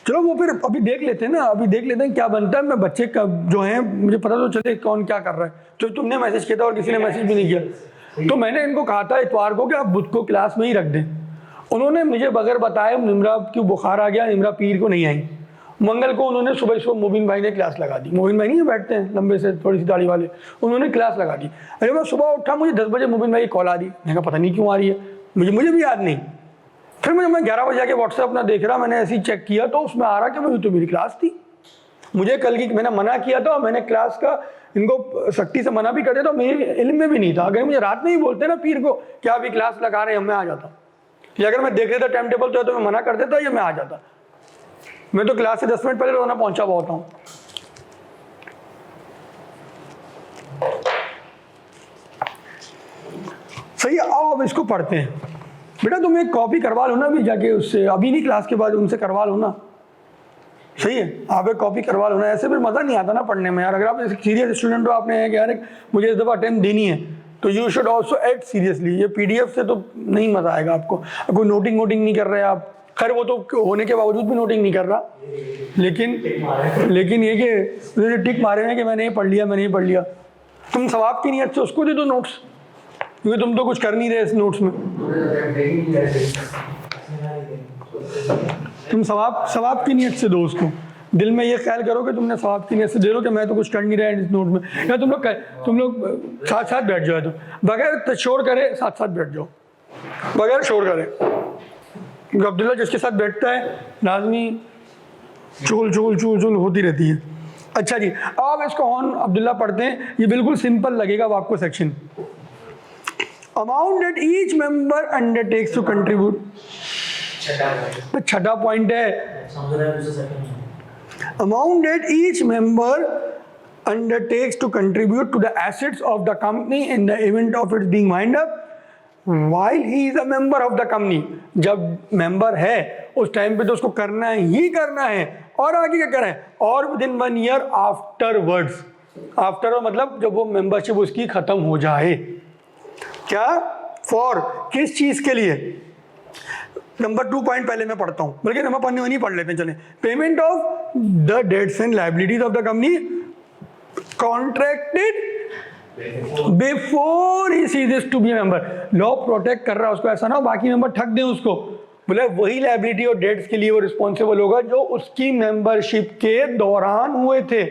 चलो वो फिर अभी देख लेते हैं ना, अभी देख लेते हैं क्या बनता है। मैं बच्चे का जो है मुझे पता तो चले कौन क्या कर रहा है। तो तुमने मैसेज किया था और किसी ने मैसेज भी नहीं किया, तो मैंने इनको कहा था इतवार को कि आप बुध को क्लास में ही रख दें। उन्होंने मुझे बगैर बताए निमरा क्यों बुखार आ गया, निमरा पीर को नहीं आई। मंगल को उन्होंने सुबह मोबिन भाई ने क्लास लगा दी। मोबिन भाई नहीं बैठते हैं लंबे से थोड़ी सी दाढ़ी वाले, उन्होंने क्लास लगा दी। अरे मैं सुबह उठा, मुझे 10 बजे मोबिन भाई की कॉल आ रही। मैंने कहा पता नहीं क्यों आ रही है, मुझे भी याद नहीं। फिर मैं 11 बजे आके व्हाट्सएप अपना देख रहा, मैंने ऐसे ही चेक किया तो उसमें आ रहा कि भाई तो मेरी क्लास थी। मुझे कल की मैंने मना किया था, मैंने क्लास का इनको सख्ती से मना भी कर दिया, तो मेरे इल्म में भी नहीं था। अगर मुझे रात में ही बोलते ना पीर को क्या अभी क्लास लगा रहे हैं, मैं आ जाता। या अगर मैं देख लेता टाइम टेबल तो मैं मना कर देता या मैं आ जाता। मैं तो क्लास से 10 मिनट पहले रोना पहुंचा हुआ होता हूँ। सही है, आओ अब इसको पढ़ते हैं। बेटा तुम एक कॉपी करवा लो ना अभी जाके उससे, अभी नहीं क्लास के बाद उनसे करवा लो ना। सही है, आप एक कॉपी करवा लो ना, ऐसे फिर मज़ा नहीं आता ना पढ़ने में यार। अगर आप सीरियस स्टूडेंट हो, आपने कि यार मुझे इस दफ़ा अटेम्प्ट देनी है, तो you should also act seriously. ये PDF से तो नहीं मज़ा आएगा आपको। कोई नोटिंग नहीं कर रहे आप, खैर वो तो होने के बावजूद भी नोटिंग नहीं कर रहा, लेकिन ये कि टिक मारे हैं कि मैंने ये पढ़ लिया। तुम सवाब की नियत से उसको दे दो नोट्स, क्योंकि तुम तो कुछ कर नहीं रहे इस नोट्स में। तुम सवाब की नियत से दो उसको। दिल में ये ख्याल करो कि तुमने सवाब की नियत से दे दो कि मैं तो कुछ कर नहीं रहा इस नोट में। या तुम लोग साथ बैठ जाओ, तो बगैर शोर करे साथ बैठ जाओ, बगैर शोर करे। अब्दुल्ला जिसके साथ बैठता है लाजमी चुल होती रहती है। अच्छा जी, अब इसको ऑन अब्दुल्ला पढ़ते हैं। ये बिल्कुल सिंपल लगेगा अब आपको section. Amount that each member undertakes to contribute, तो छठा पॉइंट है। Amount that each member undertakes to contribute to the assets of the company in the event of its being wind up while he is a member of the company. जब मेंबर है उस टाइम पे तो उसको करना ही करना है, और आगे क्या करें, और with in 1 year afterwards. After मतलब जब वो मेंबरशिप उसकी खत्म हो जाए। क्या? फॉर किस चीज के लिए? नंबर 2 पॉइंट पहले मैं पढ़ता हूं, बल्कि नंबर 1 नहीं पढ़ लेते हैं, चलें। Payment of the debts and liabilities of the company contracted before he ceases to be a member. Law protect कर रहा है उसको, ऐसा ना हो बाकी मेंबर ठग दें उसको। बोले वही लायबिलिटी और डेट्स के लिए वो रिस्पॉन्सिबल होगा जो उसकी मेंबरशिप के दौरान हुए थे।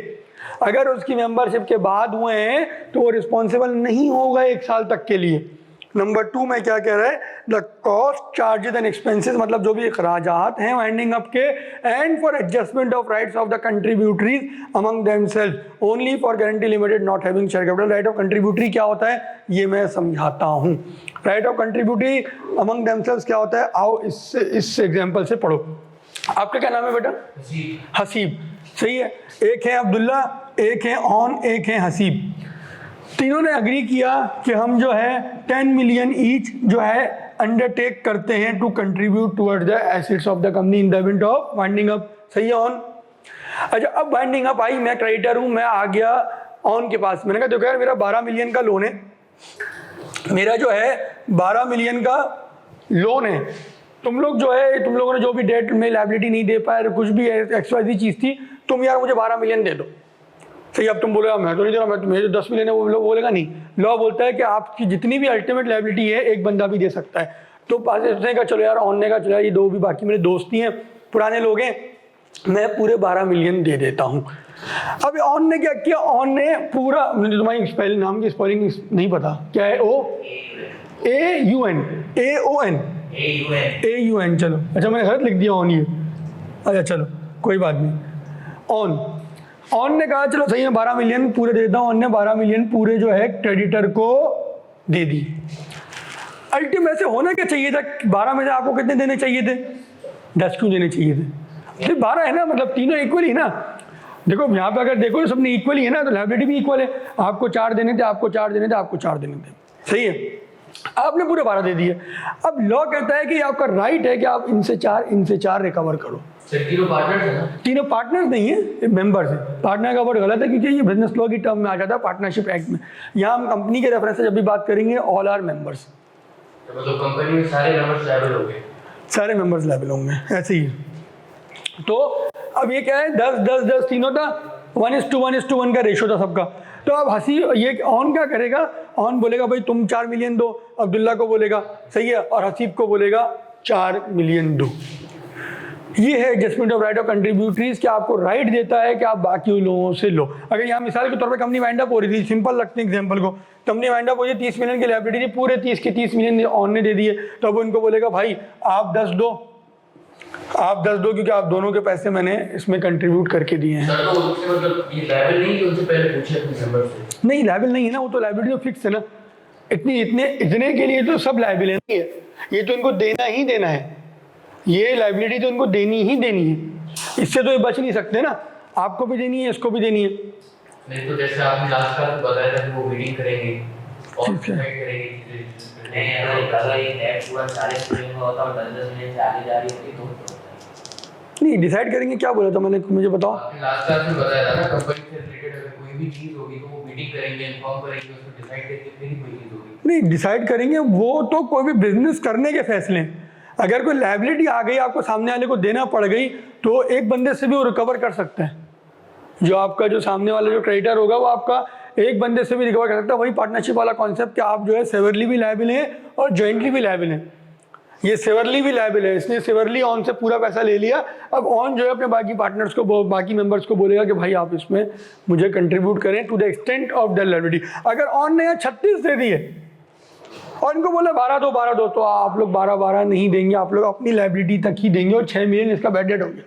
अगर उसकी मेंबरशिप के बाद हुए हैं तो वो रिस्पॉन्सिबल नहीं होगा 1 साल तक के लिए। नंबर 2 में क्या कह रहा है? The cost charges and expenses, मतलब जो भी अखराजात हैं वाइंडिंग अप के, and for adjustment of rights of the contributories among themselves only for guarantee limited not having share capital. Right of contributory क्या होता है ये मैं समझाता हूँ। Right of contributory among themselves क्या होता है, आओ इस एग्जाम्पल से पढ़ो। आपका क्या नाम है बेटा? हसीब। सही है। एक है अब्दुल्ला एक है ऑन, एक है हसीब। तीनों ने अग्री किया कि हम जो है 10 मिलियन ईच जो है अंडरटेक करते हैं to contribute towards the assets of the company in the event of winding up. सही है ऑन। अच्छा, अब वाइंडिंग अप आई, मैं क्रेडिटर हूं, मैं आ गया ऑन के पास। मैंने कहा देखो यार मेरा 12 मिलियन का लोन है, मेरा जो है 12 मिलियन का लोन है, तुम लोग जो है तुम लोगों ने जो भी डेट में लायबिलिटी नहीं दे पाए, कुछ भी एक्सवाइजी चीज़ थी, तुम यार मुझे 12 मिलियन दे दो। सही, अब तुम बोलेगा मैं तो नहीं दे रहा, मैं मेरे जो 10 मिलियन है वो लोग बोलेगा नहीं। लॉ बोलता है कि आपकी जितनी भी अल्टीमेट लायबिलिटी है एक बंदा भी दे सकता है। तो पास उसने कहा चलो यार, ऑन ने कहा चलो यार ये दो भी बाकी मेरे दोस्त ही हैं, पुराने लोग हैं, मैं पूरे 12 मिलियन दे देता हूँ। अब ऑन ने क्या किया, ऑन ने पूरा, मुझे तुम्हारी स्पेलिंग नाम की स्पेलिंग नहीं पता क्या है, AUN, चलो अच्छा मैंने गलत लिख दिया ऑन ये, अच्छा चलो कोई बात नहीं। ऑन ने कहा चलो सही है 12 मिलियन पूरे दे देता हूँ। ऑन ने 12 मिलियन पूरे जो है क्रेडिटर को दे दी। अल्टीमेट से होना क्या चाहिए था, 12 में से आपको कितने देने चाहिए थे, 10 क्यों देने चाहिए थे, सिर्फ 12 है ना, मतलब तीनों इक्वल ही ना। देखो यहाँ पे अगर देखो तो सबने इक्वल ही है ना, तो लायबिलिटी भी इक्वल है, आपको 4 देने थे, आपको 4 देने थे, आपको 4 देने थे। सही है, आपने पूरे 12 दे दिए। अब लॉ कहता है कि आपका राइट है कि आप इनसे 4 रिकवर करो। तीनों पार्टनर्स है ना? तीनों पार्टनर्स नहीं है, मेंबर्स है। पार्टनर का वर्ड गलत है क्योंकि ये बिजनेस लॉ की टर्म में आ जाता है, पार्टनरशिप एक्ट में। यहाँ हम कंपनी के रेफरेंस से जब भी बात करेंगे ऑल आर मेंबर्स, मतलब कंपनी में सारे मेंबर्स लायबल होंगे, सारे मेंबर्स लायबल होंगे, ऐसे ही। तो अब ये क्या है, 10-10-10 तीनों था, 1:1:1 का रेशो था सबका। तो अब ये ऑन क्या करेगा, ऑन बोलेगा भाई तुम 4 मिलियन दो, अब्दुल्ला को बोलेगा, सही है, और हसीब को बोलेगा 4 मिलियन दो। ये है एडजस्टमेंट ऑफ राइट ऑफ कंट्रीब्यूटरीज, कि आपको राइट देता है कि आप बाकी लोगों से लो। अगर यहाँ मिसाल के तौर पर कंपनी वाइंड अप हो रही थी, सिंपल रखते हैं एग्जांपल को, कंपनी वाइंड अप हो रही है, 30 मिलियन की लायबिलिटी थी, पूरे 30 के 30 मिलियन ऑन ने दे दिए, तो अब उनको बोलेगा भाई आप 10 दो, आप 10 दो, क्योंकि आप दोनों के पैसे मैंने इसमें कंट्रीब्यूट करके दिए हैं। सर तो उससे मतलब ये लायबल नहीं कि उनसे पहले पूछे अपने मेंबर से? नहीं, लायबल नहीं है ना, वो तो लायबिलिटी तो फिक्स है ना, इतने के लिए तो सब लायबल है, ये तो इनको देना ही देना है, ये लायबिलिटी तो इनको देनी ही देनी है, इससे तो ये बच नहीं सकते ना, आपको भी देनी है, इसको भी देनी है। नहीं तो जैसे आपने लास्ट क्लास में बताया था कि वो मीटिंग करेंगे और डिसाइड करेंगे चीजें। नहीं, अगर ये डेट पूरा 40 मिलियन का होता और 10-10 मिलियन से आगे जा रही होती तो नहीं, डिसाइड करेंगे, क्या बोला था मैंने, मुझे बताओ। आपने लास्ट क्लास में बताया था ना, कंपनी से रिलेटेड अगर कोई भी चीज होगी तो वो मीटिंग करेंगे, इन्फॉर्म करेंगे, उसको डिसाइड करके फिर ही कोई चीज होगी। नहीं, डिसाइड करेंगे, वो तो कोई भी बिजनेस करने के फैसले हैं। अगर कोई लायबिलिटी आ गई, आपको सामने वाले को देना पड़ गई, तो एक बंदे से भी वो रिकवर कर सकता है। जो आपका जो सामने वाला जो क्रेडिटर होगा वो आपका एक बंदे से भी रिकवर कर सकता है। वही पार्टनरशिप वाला कॉन्सेप्ट कि आप जो है सेवरली भी लायबिल हैं और जॉइंटली भी लायबिल हैं। ये सेवरली भी लायबिल है, इसने सेवरली ऑन से पूरा पैसा ले लिया। अब ऑन जो है अपने बाकी पार्टनर्स को, बाकी मेंबर्स को बोलेगा कि भाई आप इसमें मुझे कंट्रीब्यूट करें to the extent of the liability. अगर ऑन ने 36 दे दिए और इनको बोले 12 दो, तो आप लोग 12 नहीं देंगे, आप लोग अपनी लायबिलिटी तक ही देंगे और 6 मिलियन इसका बैड डेट हो गया।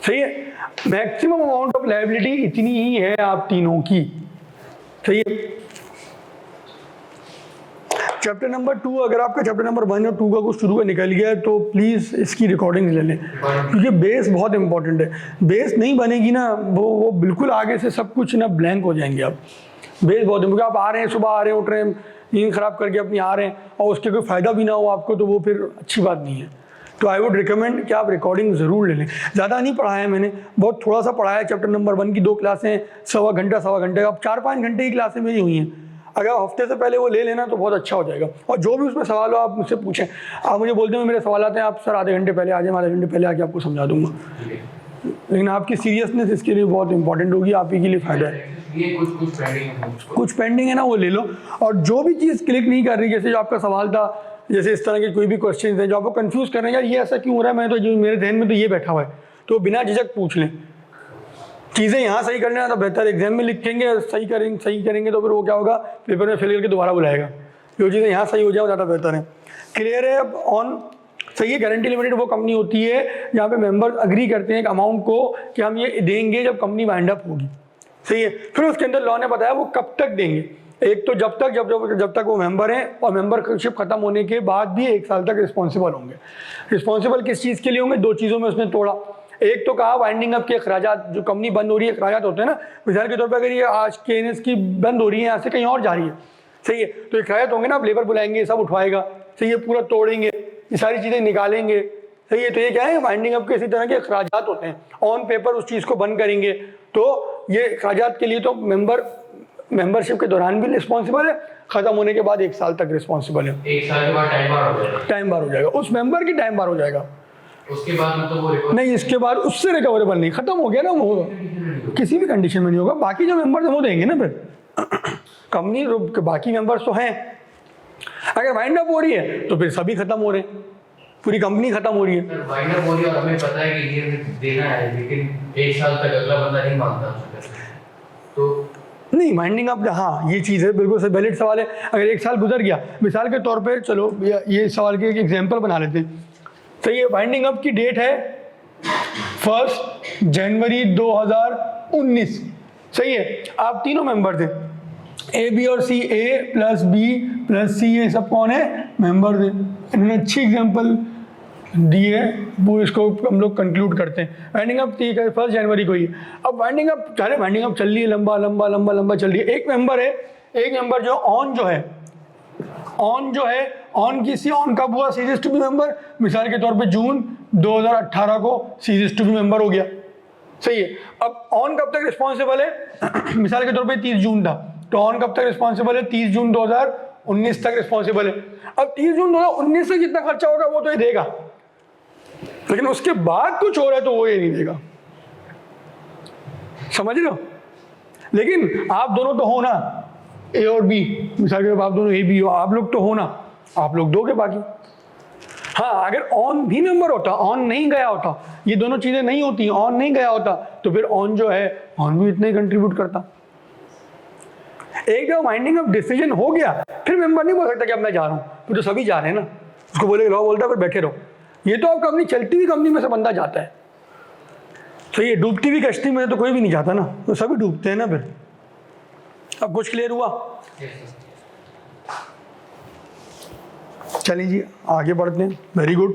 सही है, मैक्सिमम अमाउंट ऑफ लायबिलिटी इतनी ही है आप तीनों की। सही है। चैप्टर नंबर 2, अगर आपका चैप्टर नंबर 1 और 2 का कुछ शुरू का निकल गया है तो प्लीज़ इसकी रिकॉर्डिंग ले लें, क्योंकि बेस बहुत इंपॉर्टेंट है। बेस नहीं बनेगी ना, वो बिल्कुल आगे से सब कुछ ना ब्लैंक हो जाएंगे आप। बेस बहुत, क्योंकि आप आ रहे हैं, सुबह आ रहे हैं, उठ रहे हैं, नींद खराब करके अपनी आ रहे हैं और उसके कोई फ़ायदा भी ना हो आपको, तो वो फिर अच्छी बात नहीं है। तो आई वुड रिकमेंड कि आप रिकॉर्डिंग ज़रूर ले लें। ज़्यादा नहीं पढ़ाया मैंने, बहुत थोड़ा सा पढ़ाया। चैप्टर नंबर 1 की 2 क्लासें, सवा घंटे का, अब 4-5 घंटे की क्लासें मेरी हुई हैं। अगर हफ्ते से पहले वो ले लेना तो बहुत अच्छा हो जाएगा। और जो भी उसमें सवाल हो आप मुझसे पूछें, आप मुझे बोलते हैं मेरे सवाल आते हैं, आप सर आधे घंटे पहले आ जाए, आधे घंटे पहले आके आपको समझा दूंगा। लेकिन आपकी सीरियसनेस इसके लिए बहुत इंपॉर्टेंट होगी, आप ही के लिए फ़ायदा है। ये कुछ पेंडिंग है ना, वो ले लो। और जो भी चीज़ क्लिक नहीं कर रही, जैसे जो आपका सवाल था, जैसे इस तरह के कोई भी क्वेश्चन हैं जो आपको कंफ्यूज कर रहे हैं, यार ये ऐसा क्यों हो रहा है, मैं तो जो मेरे ध्यान में तो ये बैठा हुआ है, तो बिना झिझक पूछ लें। चीज़ें यहाँ सही करने ना तो बेहतर, एग्जाम में लिखेंगे सही करेंगे तो फिर वो क्या होगा, पेपर में फेल करके दोबारा बुलाएगा। जो चीज़ें यहाँ सही हो जाए वो ज़्यादा बेहतर है। क्लियर है। अब ऑन सही है, गारंटी लिमिटेड वो कंपनी होती है जहाँ पे मेंबर्स अग्री करते हैं एक अमाउंट को कि हम ये देंगे जब कंपनी वाइंड अप होगी। सही है। फिर उसके अंदर लॉ ने बताया वो कब तक देंगे। एक तो जब तक वो मेंबर हैं, और मेंबरशिप खत्म होने के बाद भी 1 साल तक रिस्पॉन्सिबल होंगे। रिस्पॉन्सिबल किस चीज़ के लिए होंगे, 2 चीज़ों में उसने तोड़ा। एक तो कहा वाइंडिंग अप के अखराजात, जो कंपनी बंद हो रही है अखराजात होते हैं ना, मिसाल के तौर पर अगर ये आज KNS की बंद हो रही है, यहाँ से कहीं और जा रही है, सही है, तो अखराजात होंगे ना, आप लेबर बुलाएंगे, सब उठवाएगा, सही है, पूरा तोड़ेंगे, ये सारी चीज़ें निकालेंगे, सही है, तो ये क्या है वाइंडिंग अप के इसी तरह के अखराजात होते हैं। ऑन पेपर उस चीज़ को बंद करेंगे, तो ये अखराजात के लिए तो मेंबरशिप के दौरान भी रिस्पॉन्सिबल है, खत्म होने के बाद 1 साल तक रिस्पॉन्सिबल है। 1 साल के बाद टाइम बार हो जाएगा, टाइम बार हो जाएगा, उस मेंबर की टाइम बार हो जाएगा। उसके बाद मतलब वो रिकवर नहीं, इसके बाद उससे रिकवरेबल नहीं, खत्म हो गया ना वो, किसी भी कंडीशन में नहीं होगा। बाकी जो मेंबर्स हैं वो देंगे ना फिर, कंपनी के बाकी मेंबर्स तो हैं। अगर वाइंड अप हो रही है तो फिर सभी खत्म हो रहे हैं, पूरी कंपनी खत्म हो रही है। सर वाइंड अप हो रही है और हमें पता है कि ये देना है, लेकिन 1 साल तक अगला बंदा नहीं मानता, तो नहीं, वाइंडिंग अप, हाँ ये चीज़ है, बिल्कुल सही वैलिड सवाल है। अगर 1 साल गुजर गया, मिसाल के तौर पे चलो ये सवाल के एक एग्जांपल बना लेते हैं, सही है, वाइंडिंग अप की डेट है 1 जनवरी 2019, सही है, आप तीनों मेंबर थे, A B और C, A plus B plus C, ये सब कौन है, मेंबर थे। इन्होंने अच्छी एग्जांपल दी है, वो इसको हम लोग कंक्लूड करते हैं। वाइंडिंग अप 1 जनवरी को ही, अब वाइंडिंग अप चल रही है, लंबा लंबा लंबा लंबा चल रही है। एक मेंबर जो ऑन किसी ऑन कब हुआ, सीरीज टू बी मेंबर, मिसाल के तौर पे जून 2018 को सीरीज टू बी मेंबर हो गया, सही है। अब ऑन कब तक रिस्पॉन्सिबल है, मिसाल के तौर पे 30 जून था, तो ऑन कब तक रिस्पॉन्सिबल है, 30 जून 2019 तक रिस्पॉन्सिबल है। अब 30 जून 2019 से जितना खर्चा होगा वो तो ये देगा, लेकिन उसके बाद कुछ हो रहा है तो वो ये नहीं देगा, समझ रहे हो। लेकिन आप दोनों तो हो ना, A और B, मिसाल के तौर पर आप दोनों A B हो, आप लोग तो हो ना, आप लोग दोगे बाकी। हाँ, अगर ऑन भी मेंबर होता, ऑन नहीं गया होता, ये दोनों चीजें नहीं होती, ऑन नहीं गया होता, तो फिर ऑन जो है, ऑन भी इतना ही कंट्रीब्यूट करता। एक जब वाइंडिंग अप डिसीजन हो गया, फिर मेंबर नहीं बोल सकता कि अब मैं जा रहा हूँ, फिर तो सभी जा रहे हैं ना, उसको बोले लॉ बोलता है फिर बैठे रहो। ये तो अब कंपनी चलती हुई कंपनी में से बंदा जाता है, तो ये डूबती हुई कश्ती में तो कोई भी नहीं जाता ना, तो सभी डूबते हैं ना फिर। अब कुछ क्लियर हुआ, चलिए जी आगे बढ़ते हैं। Very good.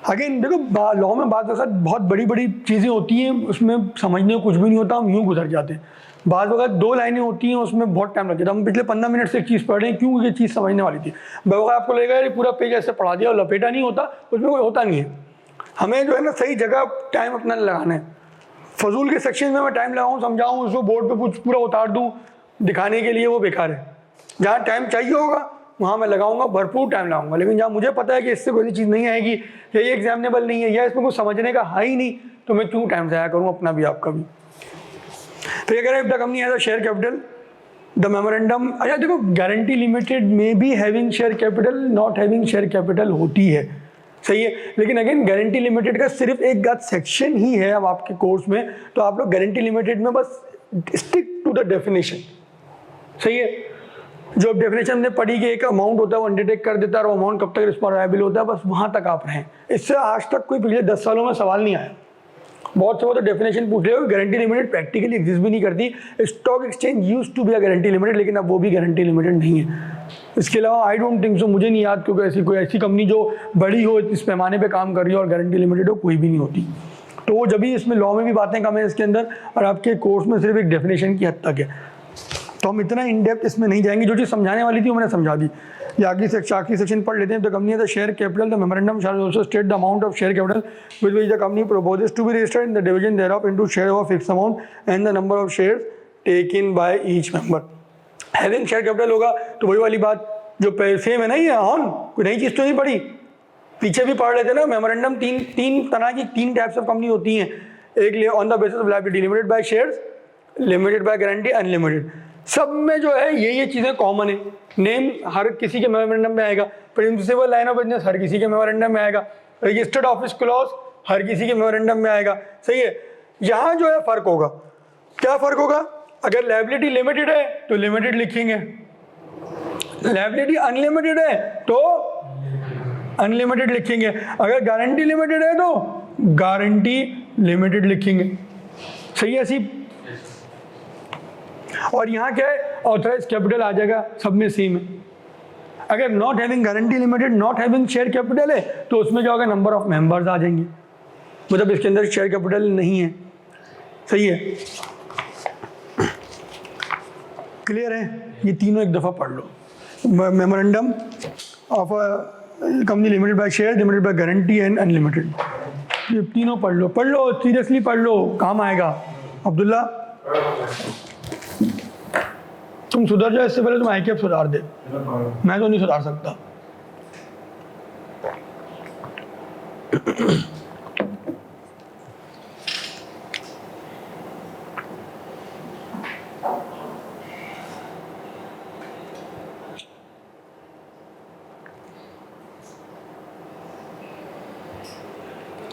अगेन देखो, लॉ में बात वक्त बहुत बड़ी बड़ी चीज़ें होती हैं, उसमें समझने को कुछ भी नहीं होता, हम यूँ गुजर जाते हैं। बाद वक्त 2 लाइनें होती हैं, उसमें बहुत टाइम लग जाता है। हम पिछले 15 मिनट से एक चीज़ पढ़ रहे हैं, क्यों ये चीज़ समझने वाली थी। बाद आपको लगेगा यार पूरा पेज ऐसे पढ़ा दिया और लपेटा नहीं होता, उसमें कोई होता नहीं है। हमें जो है ना सही जगह टाइम अपना लगाना है। फजूल के सेक्शन में मैं टाइम लगाऊँ, समझाऊँ, उसको बोर्ड पर कुछ पूरा उतार दूँ दिखाने के लिए, वो बेकार है। जहाँ टाइम चाहिए होगा वहाँ मैं लगाऊंगा, भरपूर टाइम लगाऊंगा, लेकिन जहाँ मुझे पता है कि इससे कोई चीज़ नहीं आएगी, या ये एग्जामिनेबल नहीं है, या इसमें कुछ समझने का है ही नहीं, तो मैं क्यों टाइम ज़ाया करूँ अपना भी आपका भी। तो ये कह रहे हैं the company has a share capital, the memorandum. अच्छा देखो, गारंटी लिमिटेड में भी having share capital, not having share capital होती है, सही है। लेकिन अगेन गारंटी लिमिटेड का सिर्फ एक गात सेक्शन ही है अब आपके कोर्स में, तो आप लोग गारंटी लिमिटेड में बस स्टिक टू द डेफिनेशन, सही है। जो डेफिनेशन हमने पढ़ी कि एक अमाउंट होता है वो अंडरटेक कर देता है, और वो अमाउंट कब तक रिस्पॉन्सिबल होता है, बस वहाँ तक आप रहें। इससे आज तक कोई पिछले 10 सालों में सवाल नहीं आया। बहुत से वो तो डेफिनेशन पूछ रहे हो, गारंटी लिमिटेड प्रैक्टिकली एग्जिस्ट भी नहीं करती। Stock exchange used to be a guarantee limited, लेकिन अब वो भी गारंटी लिमिटेड नहीं है। इसके अलावा आई डोंट थिंक सो, मुझे नहीं याद क्योंकि कोई ऐसी कंपनी जो बड़ी हो, इस पैमाने पर काम कर रही हो और गारंटी लिमिटेड हो, कोई भी नहीं होती। तो वो जब भी इसमें लॉ में भी बातें कम है इसके अंदर, और आपके कोर्स में सिर्फ एक डेफिनेशन की हद तक है, तो हम इतना इन डेप्थ इसमें नहीं जाएंगे। जो चीज़ समझाने वाली थी वो मैंने समझा दी। ये आखिरी सेक्शन पढ़ लेते हैं। The company the share capital, the memorandum shall also state the amount of share capital with which the company proposes to be registered in the division thereof into share of fixed amount and the number of shares taken by each member. Having share capital होगा तो वही वाली बात जो सेम है ना, ये ऑन कोई नई चीज़ तो नहीं पढ़ी, पीछे भी पढ़ लेते ना। मेमोरेंडम तीन तरह की 3 टाइप्स ऑफ कंपनी होती हैं। एक on the basis of liability, limited by shares, limited by guarantee, unlimited. सब में जो है ये चीज़ें कॉमन है। नेम हर किसी के मेमोरेंडम में आएगा, प्रिंसिपल लाइन ऑफ बिजनेस हर किसी के मेमोरेंडम में आएगा, रजिस्टर्ड ऑफिस क्लॉज हर किसी के मेमोरेंडम में आएगा, सही है। यहाँ जो है फ़र्क होगा, क्या फ़र्क होगा? अगर लायबिलिटी लिमिटेड है तो लिमिटेड लिखेंगे, लायबिलिटी अनलिमिटेड है तो अनलिमिटेड लिखेंगे, अगर गारंटी लिमिटेड है तो गारंटी लिमिटेड लिखेंगे, सही है। ऐसी और यहाँ क्या है, ऑथराइज कैपिटल आ जाएगा, सब में सेम है। अगर not having guarantee limited, not having share capital है तो उसमें क्या होगा, नंबर ऑफ मेंबर्स आ जाएंगे, मतलब इसके अंदर शेयर कैपिटल नहीं है। सही है, क्लियर है? ये तीनों एक दफ़ा पढ़ लो। Memorandum of company limited by share, limited by guarantee and unlimited, ये तीनों पढ़ लो, सीरियसली पढ़ लो, काम आएगा। अब्दुल्ला तुम सुधर जाओ, इससे पहले तुम ICAP सुधार दे, मैं तो नहीं सुधार सकता।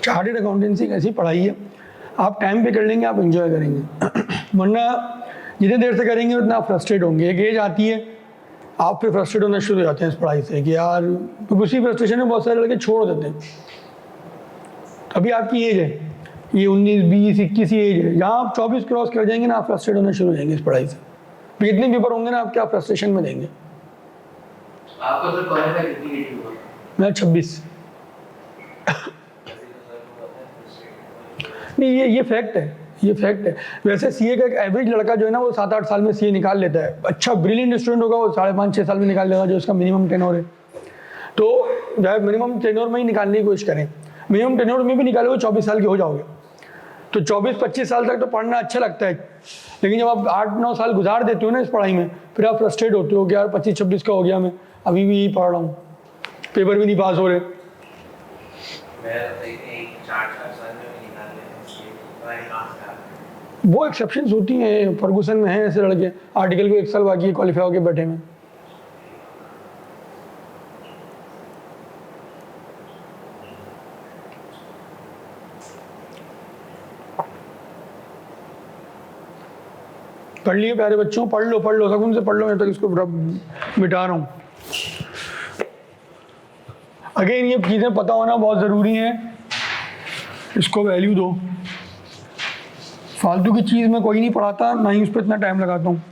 चार्टर्ड अकाउंटेंसी एक ऐसी पढ़ाई है, आप टाइम पे कर लेंगे, आप एंजॉय करेंगे, वरना जितने देर से करेंगे उतना आप फ्रस्ट्रेट होंगे। एक एज आती है आप फिर फ्रस्ट्रेट होना शुरू हो जाते हैं इस पढ़ाई से कि यार, तो उसी फ्रस्ट्रेशन में बहुत सारे लड़के छोड़ देते हैं। अभी आपकी एज है, ये 19, 20, 21 ही एज है, जहाँ आप 24 क्रॉस कर जाएंगे ना, आप फ्रस्ट्रेट होना शुरू हो जाएंगे इस पढ़ाई से। फिर जितने पेपर होंगे ना, आप क्या फ्रस्ट्रेशन में देंगे। आपको तो कॉलेज में कितनी एज हुआ? मैं 26। नहीं, ये फैक्ट है, ये फैक्ट है। वैसे सीए का एक एवरेज लड़का जो है ना, वो 7-8 साल में सीए निकाल लेता है। अच्छा ब्रिलियंट स्टूडेंट होगा, वो 5.5-6 साल में निकाल लेगा, जो उसका मिनिमम टेन्योर है। तो जो मिनिमम टेन्योर में ही निकालने की कोशिश करें, मिनिमम टेन्योर में भी निकालोगे 24 साल के हो जाओगे। तो 24-25 साल तक तो पढ़ना अच्छा लगता है, लेकिन जब आप 8-9 साल गुजार देते हो ना इस पढ़ाई में, फिर आप फ्रस्ट्रेट होते हो कि यार 25-26 का हो गया, मैं अभी भी यही पढ़ रहा हूँ, पेपर भी नहीं पास हो रहे। वो एक्सेप्शंस होती हैं, फर्गूसन में हैं ऐसे लड़के, आर्टिकल को 1 साल बाकी क्वालिफाई होकर बैठे हैं। पढ़ लिए प्यारे बच्चों, पढ़ लो सकून से पढ़ लो, मैं तक इसको मिटा रहा हूँ। अगेन ये चीज़ें पता होना बहुत ज़रूरी है, इसको वैल्यू दो। फालतू की चीज़ में कोई नहीं पढ़ाता, ना ही उस पर इतना टाइम लगाता हूँ।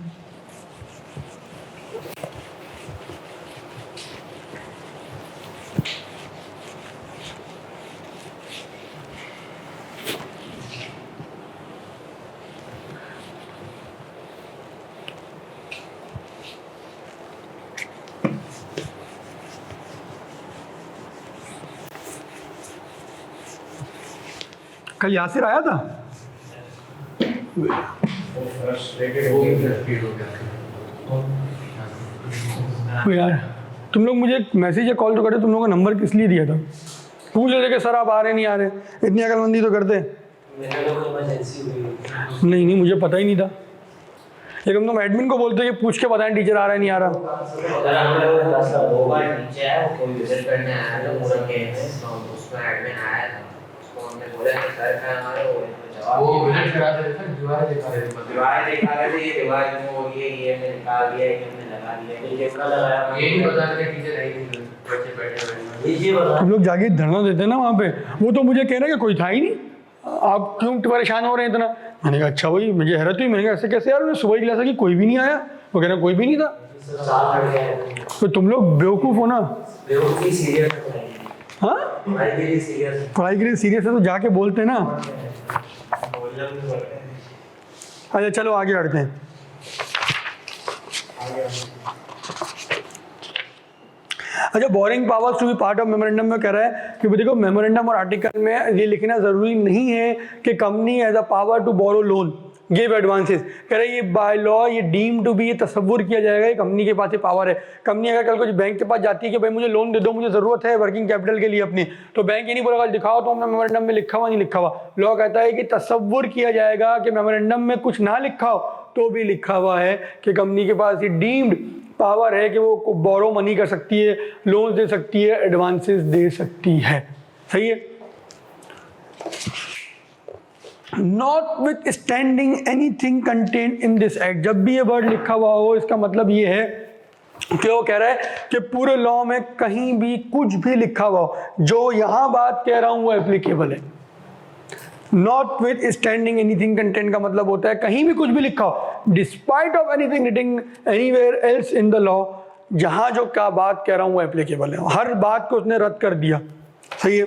कल यासिर आया था? यार तुम लोग मुझे मैसेज या कॉल तो करते, तुम लोगों का नंबर किस लिए दिया था? पूछ लेते कि सर आप आ रहे नहीं आ रहे, इतनी अकलमंदी तो करते। नहीं, मुझे पता ही नहीं था। लेकिन तुम एडमिन को बोलते कि पूछ के बताएं टीचर आ रहा है नहीं आ रहा। वो विजिट करा रहे थे, दीवार दिखा रहे थे, ये दीवार में हो गई, ये हमने निकाल दिया, ये हमने लगा दिया, ये कैमरा लगाया, ये नहीं बता रहे टीचर है ही नहीं, बच्चे बैठे ये बता। तुम लोग जाके धरना देते ना वहाँ पे, वो तो मुझे कह रहे हैं कि कोई था ही नहीं, आप क्यों परेशान हो रहे हैं इतना? मैंने कहा अच्छा भाई, मुझे हैरत हुई, मैंने कहा ऐसे कैसे यार, सुबह ही क्लास की कोई भी नहीं आया। वो कह रहे कोई भी नहीं था। तो तुम लोग बेवकूफ़ हो ना। हाँ, पढ़ाई के लिए सीरियस है तो जाके बोलते ना। अच्छा चलो आगे बढ़ते हैं। अच्छा, borrowing powers to be part of memorandum में कह रहा है कि देखो मेमोरेंडम और आर्टिकल में ये लिखना जरूरी नहीं है कि company has a power to borrow loan give advances. कह रहे ये बाय लॉ ये डीम टू बी, ये तस्वुर किया जाएगा ये कंपनी के पास ये पावर है। कंपनी अगर कल कुछ बैंक के पास जाती है कि भाई मुझे लोन दे दो, मुझे ज़रूरत है वर्किंग कैपिटल के लिए अपनी, तो बैंक ये नहीं बोलेगा दिखाओ तो हमने मेमोरेंडम में लिखा हुआ नहीं लिखा हुआ। लॉ कहता है कि तस्वुर किया जाएगा कि मेमोरेंडम में कुछ ना लिखा हो तो भी लिखा हुआ है कि कंपनी के पास ये डीम्ड पावर है कि वो बोरो मनी कर सकती है, लोन दे सकती है, एडवांसेस दे सकती है। सही है। Not with standing anything content in this act, जब भी ये वर्ड लिखा हुआ हो इसका मतलब ये है कि वो कह रहा है कि पूरे लॉ में कहीं भी कुछ भी लिखा हुआ हो, जो यहां बात कह रहा हूं वो एप्लीकेबल है। Not with standing anything content का मतलब होता है कहीं भी कुछ भी लिखा हो, despite of anything written anywhere else in the law, जहां जो क्या बात कह रहा हूं वो एप्लीकेबल है। हर बात को उसने रद्द कर दिया। सही है।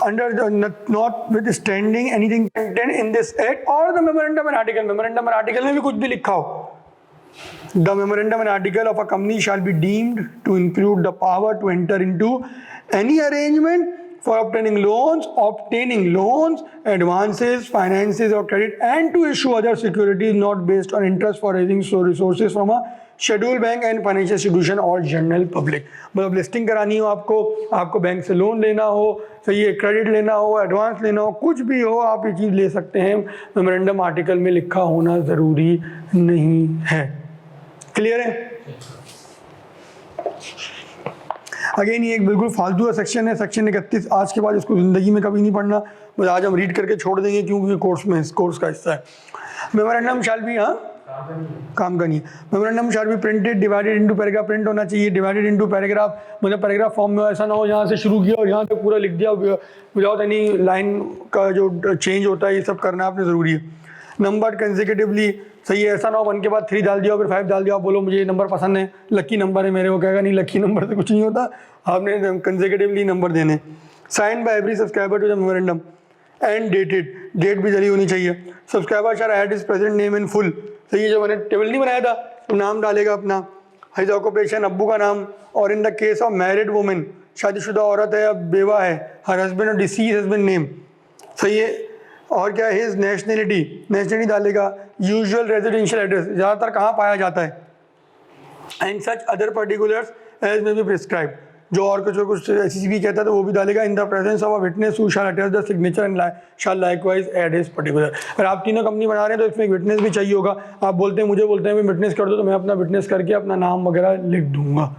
under the notwithstanding anything contained in this act or the memorandum and article, memorandum and article में भी कुछ भी लिखा हो, the memorandum and article of a company shall be deemed to include the power to enter into any arrangement for obtaining loans, advances, finances or credit, and to issue other securities not based on interest for raising resources from a scheduled bank and financial institution or general public. मतलब लिस्टिंग करानी हो आपको बैंक से लोन लेना हो, सही है, क्रेडिट लेना हो, एडवांस लेना हो, कुछ भी हो आप ये चीज़ ले सकते हैं. मेमोरेंडम आर्टिकल में लिखा होना ज़रूरी नहीं है. क्लियर है? अगेन ये एक बिल्कुल फालतू सेक्शन है, सेक्शन 31. आज के बाद इसको ज़िंदगी में कभी नहीं पढ़ना, बस आज हम रीड करके छोड़ देंगे क्योंकि कोर्स का हिस्सा है. मेमोरेंडम शैल बी, हाँ काम का नहीं. Memorandum shall be printed divided into paragraph. Print होना चाहिए डिवाइडेड इनटू पैराग्राफ, मतलब पैराग्राफ फॉर्म में. ऐसा ना हो यहाँ से शुरू किया और यहाँ तक पूरा लिख दिया विदाउट एनी लाइन का जो चेंज होता है, ये सब करना आपने ज़रूरी है. नंबर कंसेक्यूटिवली, सही है. ऐसा ना हो 1 के बाद 3 डाल दिया फिर 5 डाल दिया, आप बोलो मुझे ये नंबर पसंद है, लकी नंबर है मेरे, को कहेगा नहीं लकी नंबर से कुछ नहीं होता, आपने कंसेक्यूटिवली नंबर देने. Sign by every subscriber to the memorandum and dated, date भी जली होनी चाहिए. Subscriber shall add his present name in full. सही है, जो मैंने टेबल नहीं बनाया था तो नाम डालेगा अपना, हिज ऑक्यूपेशन अब्बू का नाम, और in the case of married women, शादीशुदा औरत है या बेवा है, her husband or deceased husband name. सही है. और क्या है, हिज नेशनलिटी डालेगा, यूजुअल रेजिडेंशियल एड्रेस, ज़्यादातर कहाँ पाया जाता है, and such other particulars as may be prescribe, जो और कुछ SCB कहता है तो वो भी डालेगा. In the presence of a witness who shall attach the signature and shall likewise add his particular. अगर आप तीनों कंपनी बना रहे हैं तो इसमें एक विटनेस भी चाहिए होगा. आप मुझे बोलते हैं विटनेस कर दो, तो मैं अपना विटनेस करके अपना नाम वगैरह लिख दूंगा.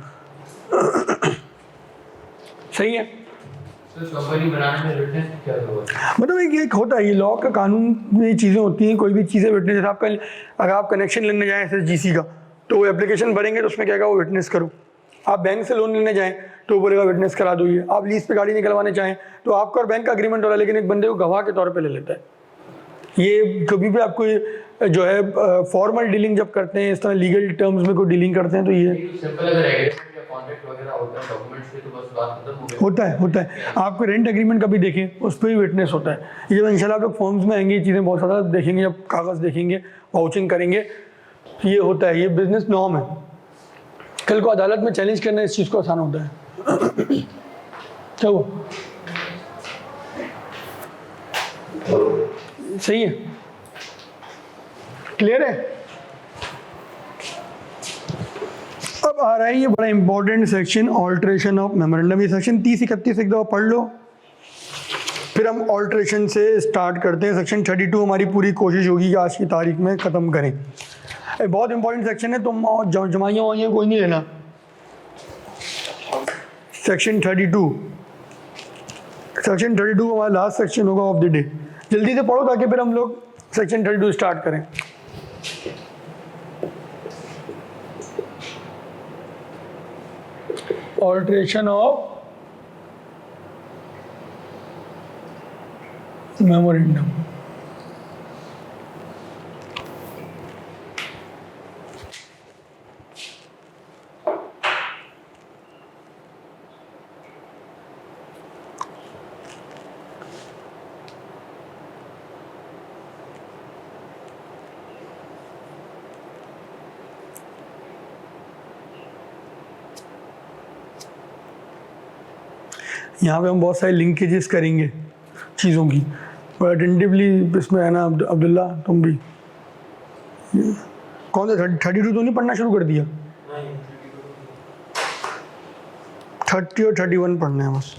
सही है. कंपनी बनाने में विटनेस क्या जरूरत है? मतलब एक होता है, ये लॉ का कानून में ये चीज़ें होती हैं. कोई भी चीज़ें विटनेस, आपका अगर आप कनेक्शन लेने जाएँ SSGC का तो वो एप्लीकेशन भरेंगे तो उसमें क्या कहा, वो विटनेस करो. आप बैंक से लोन लेने जाएँ तो बोलेगा विटनेस करा दो. ये आप लीज पे गाड़ी निकलवाने चाहें तो आपका और बैंक का अग्रीमेंट हो रहा है, लेकिन एक बंदे को गवाह के तौर पे ले लेता है. ये कभी भी आपको जो है फॉर्मल डीलिंग जब करते हैं, इस तरह लीगल टर्म्स में कोई डीलिंग करते हैं तो ये सिंपल अगर एग्रीमेंट या कॉन्ट्रैक्ट वगैरह होता है डॉक्यूमेंट्स पे तो बस बात खत्म हो गई. होता है. आपको रेंट एग्रीमेंट कभी देखें उस पर भी विटनेस होता है. ये जब इंशाल्लाह आप लोग फॉर्म्स में आएंगे, ये चीज़ें बहुत ज़्यादा देखेंगे, जब कागज़ देखेंगे, वाउचिंग करेंगे, ये होता है. ये बिजनेस नॉर्म है. कल को अदालत में चैलेंज करना इस चीज़ को आसान होता है. क्या वो सही है? क्लियर है? अब आ रहा है ये बड़ा important section, alteration of memorandum. ये सेक्शन 30-31 एक दफ़ा पढ़ लो, फिर हम ऑल्ट्रेशन से स्टार्ट करते हैं. सेक्शन 32 हमारी पूरी कोशिश होगी कि आज की तारीख में ख़त्म करें. बहुत इंपॉर्टेंट सेक्शन है, तुम जमाइयाँ वमाइयाँ कोई नहीं लेना. सेक्शन 32 हमारा लास्ट सेक्शन होगा ऑफ द डे. जल्दी से पढ़ो ताकि फिर हम लोग सेक्शन 32 स्टार्ट करें. Alteration of memorandum. यहाँ पे हम बहुत सारे लिंकेजेस करेंगे चीज़ों की, बट अटेंटिवली इसमें है ना. अब्दुल्ला तुम भी कौन सा 32 तो नहीं पढ़ना शुरू कर दिया? 30 और 31 पढ़ना है बस.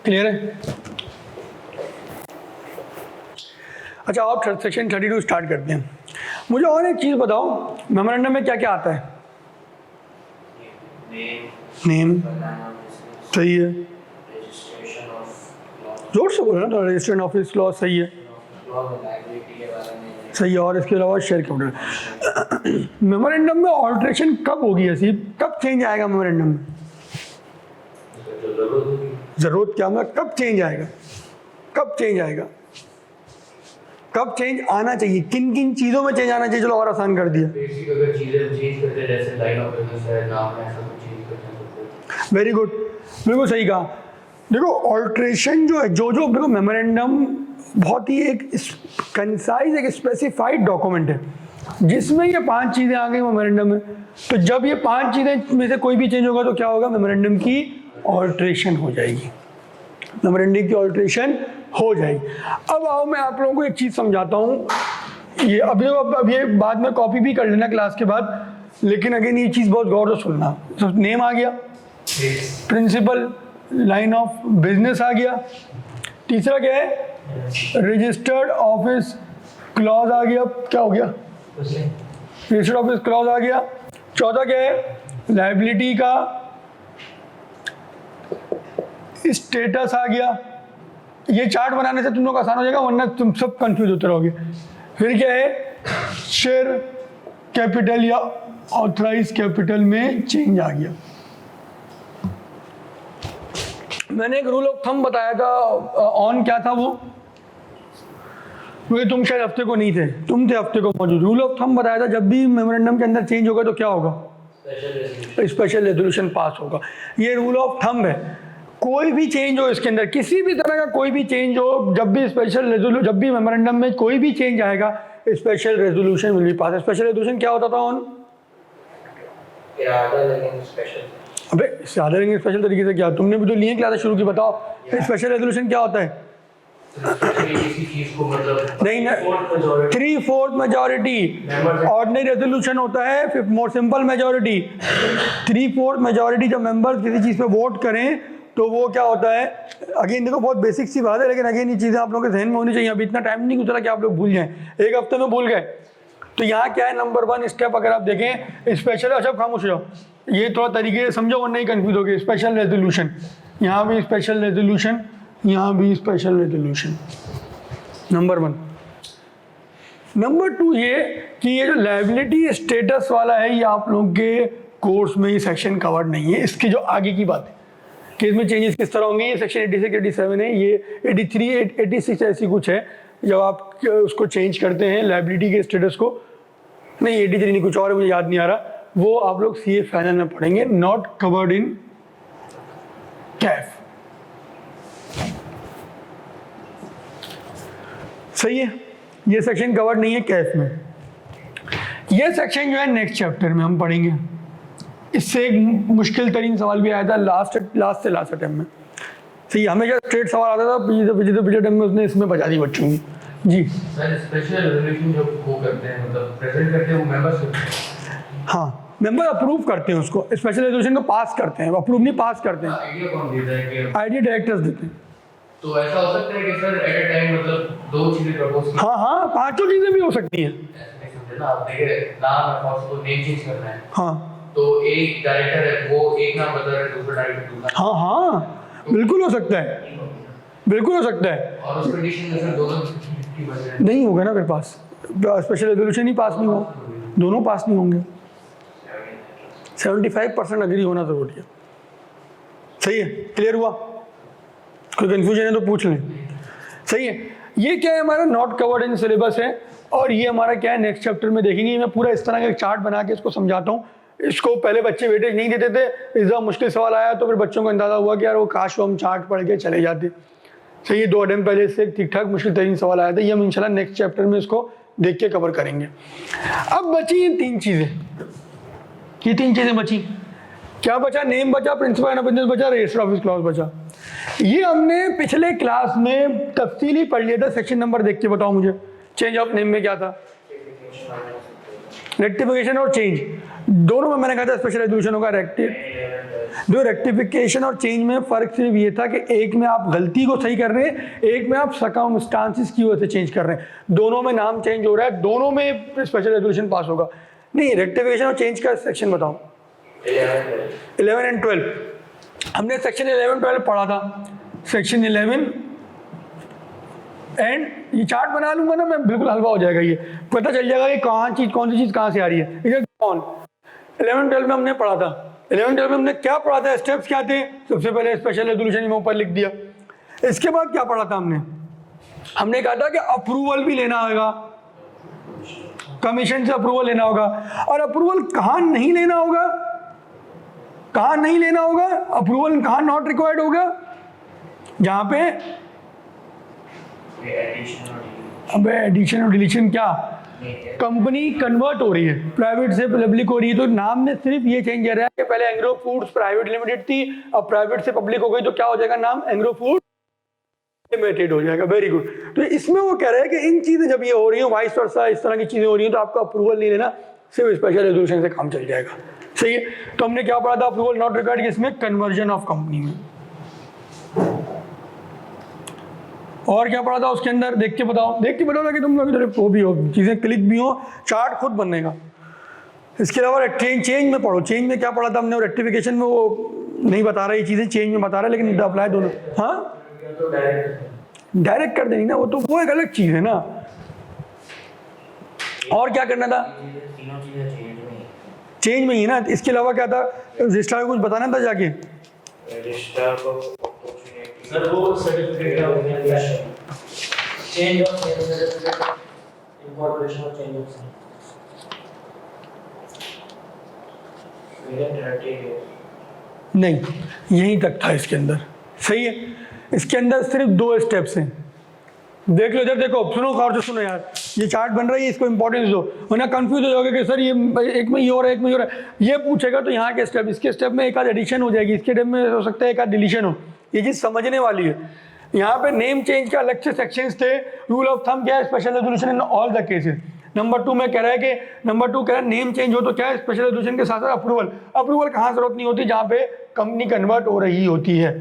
क्लियर है? अच्छा, आप सेक्शन 32 स्टार्ट करते हैं. मुझे और एक चीज़ बताओ, मेमोरेंडम में क्या क्या आता है? नेम सही है, जोर से बोलो ना. रजिस्ट्रेशन ऑफिस लॉ सही है, सही है. और इसके अलावा शेयर कैपिटल. मेमोरेंडम में ऑल्ट्रेशन कब होगी? ऐसी कब चेंज आएगा मेमोरेंडम में? ज़रूरत क्या, मतलब कब चेंज आएगा, कब चेंज आएगा, कब चेंज आना चाहिए, किन किन चीज़ों में चेंज आना चाहिए। चलो और आसान कर दिया। बेसिक अगर चीजें चेंज करते हैं जैसे लाइन ऑफ बिजनेस है, नाम है, सब कुछ चेंज करते हैं। वेरी गुड, बिल्कुल सही कहा। देखो ऑल्ट्रेशन जो है, जो देखो मेमोरेंडम बहुत ही एक कंसाइज, एक स्पेसिफाइड डॉक्यूमेंट है जिसमें ये 5 चीज़ें आ गई मेमोरेंडम में। तो जब ये 5 चीज़ें में से कोई भी चेंज होगा तो क्या होगा, मेमोरेंडम की ऑल्ट्रेशन हो जाएगी, मेमोरेंडम की ऑल्ट्रेशन हो जाएगी। अब आओ मैं आप लोगों को एक चीज़ समझाता हूँ। ये अब ये बाद में कॉपी भी कर लेना क्लास के बाद, लेकिन अगेन ये चीज़ बहुत गौर से सुनना। तो नेम आ गया, प्रिंसिपल, लाइन ऑफ बिजनेस आ गया, तीसरा क्या है, रजिस्टर्ड ऑफिस क्लॉज आ गया, क्या हो गया, रजिस्टर्ड ऑफिस क्लॉज आ गया। चौथा क्या है, लायबिलिटी का स्टेटस आ गया। ये चार्ट बनाने से तुम लोग आसान हो जाएगा, वरना तुम सब कंफ्यूज होते रहोगे। फिर क्या है, शेयर कैपिटल या ऑथराइज कैपिटल में चेंज आ गया। मैंने एक रूल ऑफ थंब बताया था, ऑन क्या था वो, क्योंकि तुम शायद हफ्ते को नहीं थे, तुम थे हफ्ते को मौजूद। रूल ऑफ थंब बताया था, जब भी मेमोरेंडम के अंदर चेंज होगा तो क्या होगा, स्पेशल रेजोल्यूशन पास होगा। ये रूल ऑफ थंब है। कोई भी चेंज हो इसके अंदर, किसी भी तरह का कोई भी चेंज हो, जब भी स्पेशल रेजोल्यूशन, जब भी मेमोरेंडम में कोई भी चेंज आएगा, special resolution will be pass. Special resolution क्या होता था ऑन, अबे ज्यादा लेंगे स्पेशल तरीके से क्या, तुमने भी तो लिए क्लास शुरू की, बताओ स्पेशल रेजोल्यूशन क्या होता है। किसी चीज को मतलब नहीं ना, 3/4 मेजॉरिटी ऑर्डिनरी रेजोल्यूशन होता है, मोर सिंपल मेजॉरिटी। 3/4 मेजॉरिटी जब मेंबर्स किसी चीज़ पे वोट करें तो वो क्या होता है, अगेन देखो बहुत बेसिक सी बात है, लेकिन अगेन ये चीज़ें आप लोगों के जहन में होनी चाहिए। अभी इतना टाइम नहीं गुजरा कि आप लोग भूल जाएं, एक हफ्ते में भूल गए। तो यहाँ क्या है, नंबर 1 स्टेप अगर आप देखें, स्पेशल, अच्छा खामोश हो जाओ, ये थोड़ा तरीके से समझो और नहीं कंफ्यूज हो गए। स्पेशल रेजोल्यूशन, यहाँ भी स्पेशल रेजोल्यूशन, यहाँ भी स्पेशल रेजोल्यूशन, नंबर 1। नंबर 2 ये कि ये जो लायबिलिटी स्टेटस वाला है, ये आप लोगों के कोर्स में ये सेक्शन कवर्ड नहीं है। इसकी जो आगे की बात है कि इसमें चेंजेस किस तरह होंगे, ये सेक्शन 86, 87 है, ये 83, 86 ऐसी कुछ है। जब आप उसको चेंज करते हैं लायबिलिटी के स्टेटस को, नहीं 83 नहीं, कुछ और है, मुझे याद नहीं आ रहा, वो आप लोग सीए फाइनल में पढ़ेंगे। नॉट कवर्ड इन कैफ, सही है, ये सेक्शन कवर्ड नहीं है कैफ में। ये सेक्शन जो है नेक्स्ट चैप्टर में हम पढ़ेंगे। इससे एक मुश्किल तरीन सवाल भी आया था लास्ट से लास्ट अटेम्प्ट में। सही, हमेशा स्ट्रेट सवाल आता था, पिछले अटेम्प्ट में उसने इसमें बचा दी बच्चों की। जी सर, स्पेशल रेजोल्यूशन जो वो करते हैं, मतलब प्रेजेंट करते हैं, वो मेंबर्स, हाँ मेंबर अप्रूव करते हैं उसको, स्पेशल रेजोल्यूशन को पास करते हैं, अप्रूव नहीं पास करते हैं। आइडिया कौन देता है कि आइडिया डायरेक्टर्स देते हैं। तो ऐसा हो सकता है कि सर एट अ टाइम मतलब 2 चीजें प्रपोज की, हाँ हाँ, 5 चीज़ें भी हो सकती हैं। ऐसे नहीं समझे ना आप, देखिए नाम है फॉर्स को नेम चेंज करना है, हाँ तो एक डायरेक्टर है, वो एक नाम बता रहा है, दूसरा डायरेक्टर दूसरा, हाँ हाँ, बिल्कुल हो सकता है, बिल्कुल हो सकता है। और उस कंडीशन में सर दोनों की वजह नहीं होगा ना मेरे पास, स्पेशल रेजोल्यूशन ही पास नहीं होगा, दोनों पास नहीं होंगे। 75% अग्री होना जरूरी है। सही है, क्लियर हुआ, कोई कंफ्यूजन है तो पूछ लें। सही है, ये क्या है, हमारा नॉट कवर्ड इन सिलेबस है, और ये हमारा क्या है नेक्स्ट चैप्टर में देखेंगे। मैं पूरा इस तरह का एक चार्ट बना के इसको समझाता हूँ। इसको पहले बच्चे वेटेज नहीं देते थे, इस बार मुश्किल सवाल आया तो फिर बच्चों को अंदाजा हुआ कि यार वो काश वो हम चार्ट पढ़ के चले जाते। सही है, 2 अटेम्प्ट पहले से ठीक ठाक मुश्किल तरीन सवाल आया था, ये हम इंशाल्लाह नेक्स्ट चैप्टर में इसको देख के कवर करेंगे। अब बची ये 3 चीज़ें, ये 3 चीज़ें बची। क्या बचा, नेम बचा, प्रिंसिपल एंड बिजनेस बचा, रजिस्टर ऑफिस क्लॉज बचा। ये हमने पिछले क्लास में तफसीली पढ़ लिया था। सेक्शन नंबर देख के बताओ मुझे, चेंज ऑफ नेम में क्या था, रेक्टिफिकेशन और चेंज, दोनों में मैंने कहा था स्पेशल रेजोल्यूशन होगा। जो रेक्टिफिकेशन और चेंज में फ़र्क सिर्फ ये था कि एक में आप गलती को सही कर रहे हैं, एक में आप सर्कमस्टांसेस की वजह से चेंज कर रहे हैं। दोनों में नाम चेंज हो रहा है, दोनों में स्पेशल रेजोल्यूशन पास होगा। नहीं, रेक्टिफिकेशन और चेंज का सेक्शन बताओ। 11 एंड 12 हमने सेक्शन 11, 12 पढ़ा था। सेक्शन 11 एंड ये चार्ट बना लूंगा ना मैं, बिल्कुल हलवा हो जाएगा, ये पता चल जाएगा कि कौन सी चीज़ कहाँ से आ रही है। कौन 11, 12 में हमने पढ़ा था 11 12 में हमने क्या पढ़ा था, स्टेप्स क्या थे? सबसे पहले स्पेशल रेजोल्यूशन में ऊपर लिख दिया। इसके बाद क्या पढ़ा था हमने कहा था कि अप्रूवल भी लेना होगा, कमीशन से अप्रूवल लेना होगा। और अप्रूवल कहाँ नहीं लेना होगा, कहाँ नहीं लेना होगा अप्रूवल, कहाँ नॉट रिक्वायर्ड होगा? जहाँ पे अबे एडिशन और डिलीशन क्या, कंपनी कन्वर्ट हो रही है, प्राइवेट से पब्लिक हो रही है, तो नाम में सिर्फ ये चेंज कर रहा है कि पहले एंग्रो फूड्स प्राइवेट लिमिटेड थी, अब प्राइवेट से पब्लिक हो गई, तो क्या हो जाएगा नाम एंग्रो फूड लिमिटेड हो जाएगा। Very good. तो इसमें वो कह रहे हैं कि इन चीजें जब ये हो रही है, वाइस वर्सा इस तरह की चीजें हो रही हैं, तो आपको अप्रूवल नहीं लेना, सिर्फ स्पेशल रेजोल्यूशन से काम चल जाएगा। सही है। तो हमने क्या पढ़ा था, अप्रूवल नॉट रिक्वायर्ड, इसमें कन्वर्जन ऑफ कंपनी में। और क्या पढ़ा था उसके अंदर, देख के बताओ ताकि तुम लोग वो भी हो, चीजें क्लिक भी हो, चार्ट खुद बनेगा। इसके अलावा चेंज में पढ़ो, चेंज में क्या पढ़ा था हमने, और रेक्टिफिकेशन में वो नहीं बता रहा ये चीजें, चेंज में बता रहा है, लेकिन अप्लाई दोनों। हाँ डायरेक्ट कर देनी ना, वो एक अलग चीज है ना। और क्या करना था, चेंज में ही ना। इसके अलावा क्या था, रजिस्ट्रार को कुछ बताना था जाके, रजिस्ट्रार को सर वो सर्टिफिकेट का change of certificate, incorporation of change of नहीं, यहीं तक था इसके अंदर। सही है। इसके अंदर सिर्फ 2 स्टेप्स हैं, देख लो इधर, देखो सुनो गौर से सुनो यार, ये चार्ट बन रही है, इसको इंपॉर्टेंस दो, वरना कंफ्यूज हो जाओगे कि सर ये एक में ये हो रहा है, एक में ये हो रहा है। ये पूछेगा तो यहाँ के स्टेप, इसके स्टेप में एक आध एडिशन हो जाएगी, इसके स्टेप में हो सकता है एक आध डिलीशन हो, ये चीज़ समझने वाली है। यहाँ पे नेम चेंज का अलग से सेक्शंस थे। रूल ऑफ थंब क्या है, special resolution in all the cases. Number 2 में कह रहा है कि नंबर 2 कह रहा है नेम चेंज हो तो क्या है, स्पेशल रेजोल्यूशन के साथ साथ अप्रूवल कहाँ जरूरत नहीं होती, जहाँ पे कंपनी कन्वर्ट हो रही होती है।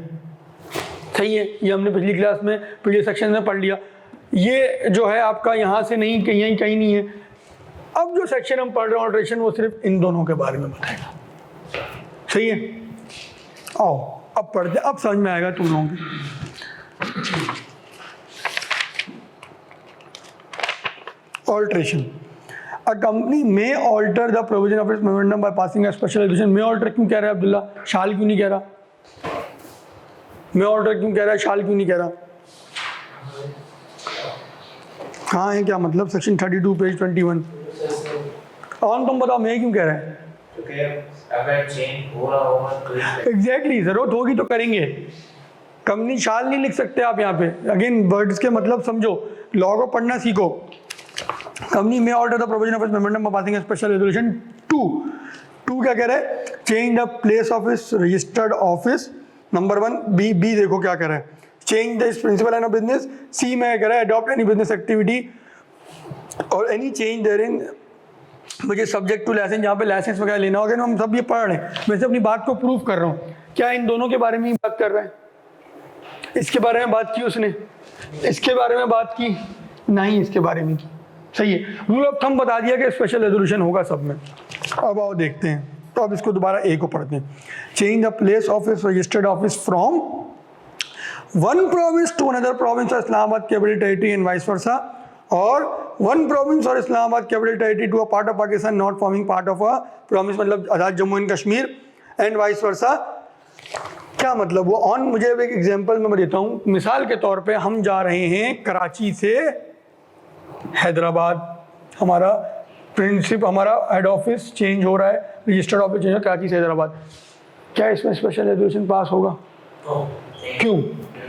सही है। ये हमने पिछली क्लास में पिछले सेक्शन में पढ़ लिया। ये जो है आपका यहाँ से नहीं, कहीं नहीं है। अब जो सेक्शन हम पढ़ रहे हैं ऑल्ट्रेशन, वो सिर्फ इन दोनों के बारे में बताएगा। सही है। आओ अब पढ़ते, अब समझ में आएगा तुम लोगों की। ऑल्ट्रेशन, अ कंपनी में alter the provision of its memorandum by passing a special resolution. में ऑल्टर क्यों कह रहा है अब्दुल्ला, शाल क्यों नहीं कह रहा? में ऑल्टर क्यों कह रहा है, शाल क्यों नहीं कह रहा? कहाँ है, क्या मतलब? Section 32 page 21। और तुम बताओ मैं क्यों कह रहा है? अगर चेंज हो रहा होगा तो एग्जैक्टली, जरूरत होगी तो करेंगे। कंपनी शाल नहीं लिख सकते आप यहाँ पे। अगेन वर्ड्स के मतलब समझो, लॉ को पढ़ना सीखो। कंपनी में alter the provision of its memorandum by passing a special resolution. 2 क्या कह रहा है, change the place of its registered office. Number 1 B देखो क्या कह रहा है, change the principal line of business. C में कह रहा है अडॉप्ट एनी बिजनेस एक्टिविटी और एनी चेंज देयरिन मुझे सब्जेक्ट टू लाइसेंस, जहाँ पे लाइसेंस वगैरह लेना होगा। हम सब ये पढ़ रहे हैं, मैं से अपनी बात को प्रूव कर रहा हूँ। क्या इन दोनों के बारे में ही बात कर रहा है? इसके बारे में बात की उसने, इसके बारे में बात की नहीं, इसके बारे में की। सही है। रूल ऑफ थंब बता दिया कि स्पेशल रेजोल्यूशन होगा सब में। अब आओ देखते हैं, तो अब इसको दोबारा ए को पढ़ते हैं। Change the place of its registered office from one province to another province और Islamabad capital territory and vice versa, और वन प्रोविंस और Islamabad capital territory to a part of Pakistan not forming part of a province, मतलब Azad Jammu and Kashmir and vice versa. क्या मतलब वो ऑन, मुझे एक एग्जांपल मैं देता हूँ। मिसाल के तौर पे हम जा रहे हैं कराची से हैदराबाद, हमारा प्रिंसिप, हमारा हेड ऑफिस चेंज हो रहा है, रजिस्टर्ड ऑफिस चेंज हो कराची से हैदराबाद। क्या इसमें स्पेशल रेजोल्यूशन पास होगा? क्यों?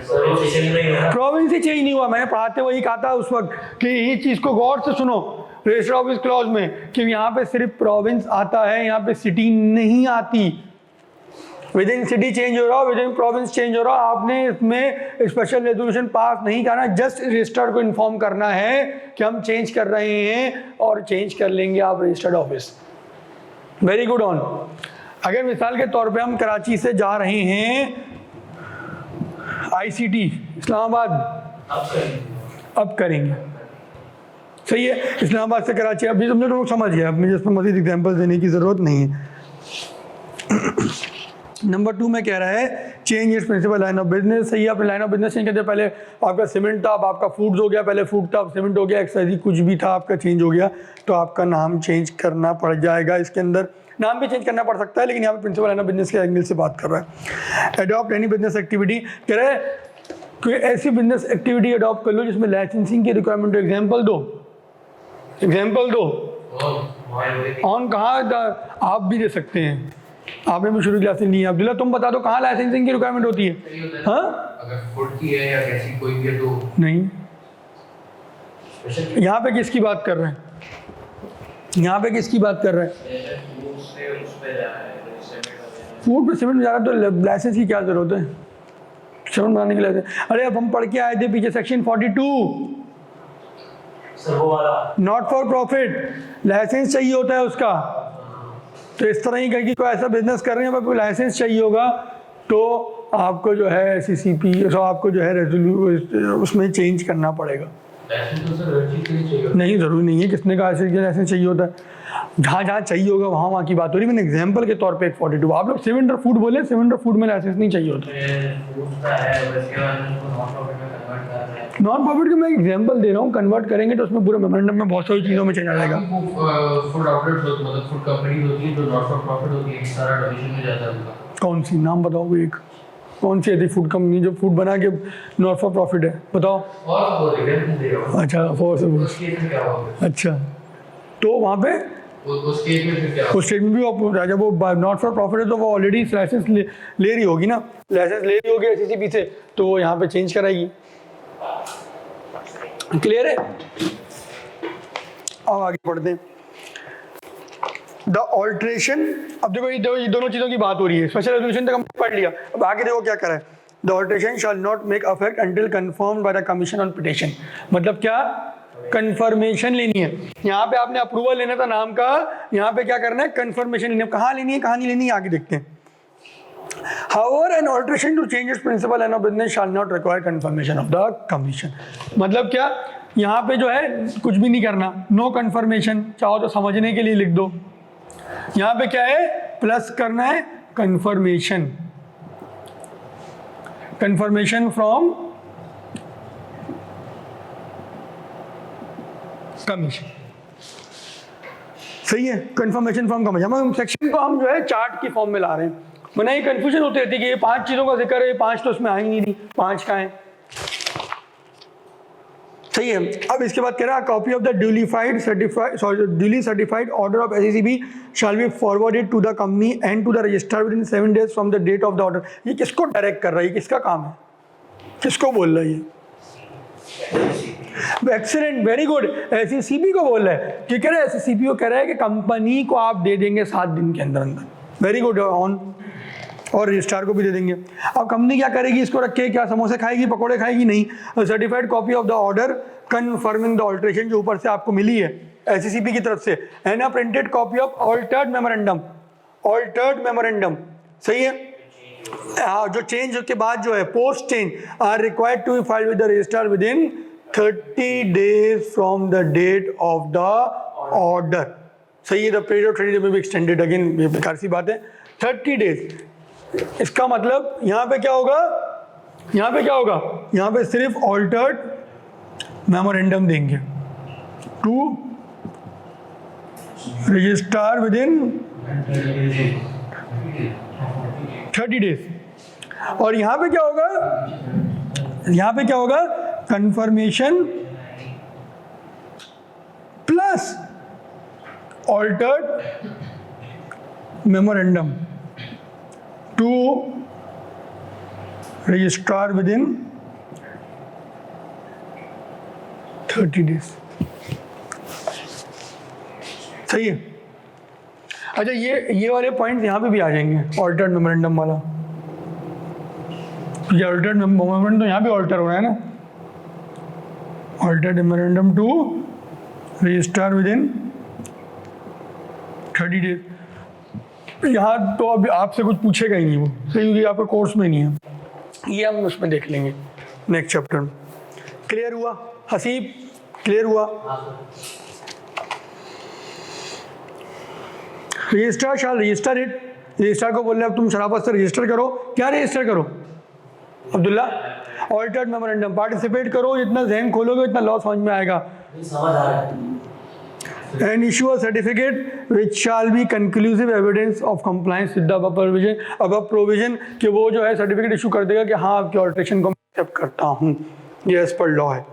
प्रोविंस ही चेंज नहीं हुआ। मैंने पढ़ाते वही कहा था उस वक्त कि ये चीज़ को गौर से सुनो रजिस्टर ऑफिस क्लॉज में, कि यहाँ पे सिर्फ प्रोविंस आता है, यहाँ पे सिटी नहीं आती। विद इन सिटी चेंज हो रहा हो, विद इन प्रोविंस चेंज हो रहा हो, आपने इसमें स्पेशल रेजोल्यूशन पास नहीं करना। जस्ट रजिस्टर्ड को इन्फॉर्म करना है कि हम चेंज कर रहे हैं और चेंज कर लेंगे आप registered office. Very good on. अगर मिसाल के तौर पे हम कराची से जा रहे हैं ICT इस्लामाबाद, अब करेंगे। सही है। इस्लामाबाद से कराची, अभी तुमने लोग समझ गया, अब मुझे इसमें मज़ीद एग्जांपल देने की ज़रूरत नहीं है। नंबर 2 में कह रहा है change its principal line of business. सही है, अपने लाइन ऑफ बिजनेस चेंज करते, पहले आपका सीमेंट था, अब आपका फूड्स हो गया, पहले फूड था अब सीमेंट हो गया, एक्साइज कुछ भी था आपका चेंज हो गया, तो आपका नाम चेंज करना पड़ जाएगा इसके अंदर। नाम भी चेंज करना पड़ सकता है, लेकिन यहाँ पे प्रिंसिपल है ना बिजनेस के एंगल से बात कर रहा है। अडॉप्ट एनी बिजनेस एक्टिविटी, कह रहे हैं कोई ऐसी बिजनेस एक्टिविटी अडॉप्ट कर लो जिसमें लाइसेंसिंग की रिक्वायरमेंट हो। एग्जाम्पल दो, एग्जाम्पल दो। ऑन कहाँ आप भी दे सकते हैं, आपने भी शुरू क्लास नहीं है। अब्दुल्ला तुम बता दो कहाँ लाइसेंसिंग की रिक्वायरमेंट होती है? हाँ अगर फूड की है या कैसी कोई भी है तो नहीं। यहाँ पे किसकी बात कर रहे हैं? यहाँ पे किसकी बात कर रहे हैं? फूड पे सीमेंट जा रहा है तो लाइसेंस की क्या जरूरत है? सीमेंट बनाने के लिए। अरे अब हम पढ़ के आए थे पीछे सेक्शन 42, सर वो वाला नॉट फॉर प्रॉफिट, लाइसेंस चाहिए होता है उसका। तो इस तरह ही करके कोई ऐसा बिजनेस कर रहे हैं कोई लाइसेंस चाहिए होगा तो आपको जो है SCCP तो आपको जो है उसमें चेंज करना पड़ेगा। लाइसेंस तो सर हर चीज के लिए चाहिए होता नहीं ज़रूरी नहीं है, किसने कहा ऐसे लाइसेंस चाहिए होता है? जहाँ जहाँ चाहिए होगा वहाँ वहाँ की बात हो रही है। मैंने एग्जाम्पल के तौर पे एक 42, आप लोग सीमेंट और फूड बोले, सीमेंट और फूड में लाइसेंस नहीं चाहिए होता। है। फूड का है और इसके बाद उसको नॉन प्रॉफिट में कन्वर्ट कर रहे हैं। नॉन प्रॉफिट का मैं एग्जाम्पल दे रहा हूँ, कन्वर्ट करेंगे तो उसमें पूरे मेमोरेंडम में बहुत सारी चीज़ों में चेंज आ जाएगा। फूड आउटलेट्स होते मतलब फूड कंपनीज होती है जो नॉट फॉर प्रॉफिट होती है, सारा डोनेशन में जाता है उनका। कौन सी नाम बताओ एक, कौन सी ऐसी फूड कंपनी जो फूड बना के नॉट फॉर प्रॉफिट है, बताओ। और वो एग्जांपल दे रहा हूं। अच्छा फॉर उस केस में क्या होगा? अच्छा तो वहाँ पे उस केस में फिर क्या होगा? उस स्टेट में भी जब वो नॉट फॉर प्रॉफिट है तो वो ऑलरेडी लाइसेंस ले रही होगी ना, लाइसेंस ले रही होगी SCCP से, तो वो यहाँ पे चेंज कराएगी। क्लियर है? अब आगे बढ़ते हैं। द ऑल्ट्रेशन, अब देखो ये दोनों चीज़ों की बात हो रही है। स्पेशल रेजोल्यूशन तक हम पढ़ लिया, अब आगे देखो क्या करा है। The alteration shall not make affect until confirmed bye the commission on petition. मतलब क्या? कंफर्मेशन लेनी है। यहाँ पे आपने अप्रूवल लेना था नाम का, यहाँ पे क्या करना है? कंफर्मेशन लेनी है। कहाँ लेनी है, कहाँ नहीं लेनी है, आगे देखते हैं। However, an alteration to change its principal and of business shall not require confirmation of the commission. मतलब क्या? यहाँ पे जो है कुछ भी नहीं करना, नो कन्फर्मेशन, चाहो तो समझने के लिए लिख दो। यहाँ पे क्या है? प्लस करना है कन्फर्मेशन, कन्फर्मेशन फ्रॉम कमीशन। सही है, कन्फर्मेशन फ्रॉम कमीशन। हम सेक्शन को हम जो है चार्ट की फॉर्म में ला रहे हैं, वरना ये कंफ्यूजन होती रहती है कि ये 5 चीज़ों का जिक्र है, 5 तो उसमें आ ही नहीं रही, 5 का है। सही है। अब इसके बाद कह रहा है copy of the duly certified order of SCCP shall be forwarded to the company and to the registrar within 7 days from the date of the order. ये किसको डायरेक्ट कर रहा है, ये किसका काम है, किसको बोल रहा है ये? एक्सीलेंट, वेरी गुड, SCCP को बोल रहा है। कि कह रहा है SCCP को कह रहा है कि कंपनी को आप दे देंगे 7 दिन के अंदर अंदर। Very good, on. और रजिस्ट्रार को भी दे देंगे। अब कंपनी क्या करेगी? इसको रख के क्या समोसे खाएगी, पकोड़े खाएगी? नहीं। Certified copy of the order confirming the alteration जो ऊपर से आपको मिली है SCCP की तरफ से, and a printed copy of altered memorandum, altered memorandum. सही है। जो चेंज के बाद जो है post change are required to be filed with the registrar within 30 days from the date of the order. सही है। द पीरियड ऑफ 30 days में भी एक्सटेंडेड, अगेन ये बेकार सी बात है, 30 days। इसका मतलब यहाँ पे क्या होगा, यहाँ पे क्या होगा, यहाँ पे सिर्फ ऑल्टर्ड मेमोरेंडम देंगे to registrar within 30 days। और यहाँ पे क्या होगा, यहाँ पे क्या होगा? Confirmation plus altered memorandum to registrar within 30 days। सही है। अच्छा ये वाले पॉइंट्स यहाँ पे भी आ जाएंगे, ऑल्टर्ड मेमोरेंडम वाला। ये ऑल्टर्ड मेमोरेंडम तो यहाँ भी ऑल्टर हो रहा है ना, altered memorandum to registrar within 30 days। यहाँ तो अभी आपसे कुछ पूछेगा ही नहीं वो, सही, क्योंकि आपका कोर्स में नहीं है। ये हम उसमें देख लेंगे नेक्स्ट चैप्टर में। क्लियर हुआ हसीब? क्लियर हुआ? Registrar shall register it. Registrar को बोल रहे अब तुम शराफत से रजिस्टर करो। क्या रजिस्टर करो अब्दुल्ला? Altered memorandum. पार्टिसिपेट करो, जितना जहन खोलोगे उतना लॉ समझ में आएगा। समझ आ रहा है। and issue a certificate which shall be conclusive evidence of compliance with the above provision कि वो जो है सर्टिफिकेट इशू कर देगा कि हाँ आपकी ऑल्ट्रेशन को मैं एक्सेप्ट करता हूँ, ये एज पर लॉ है।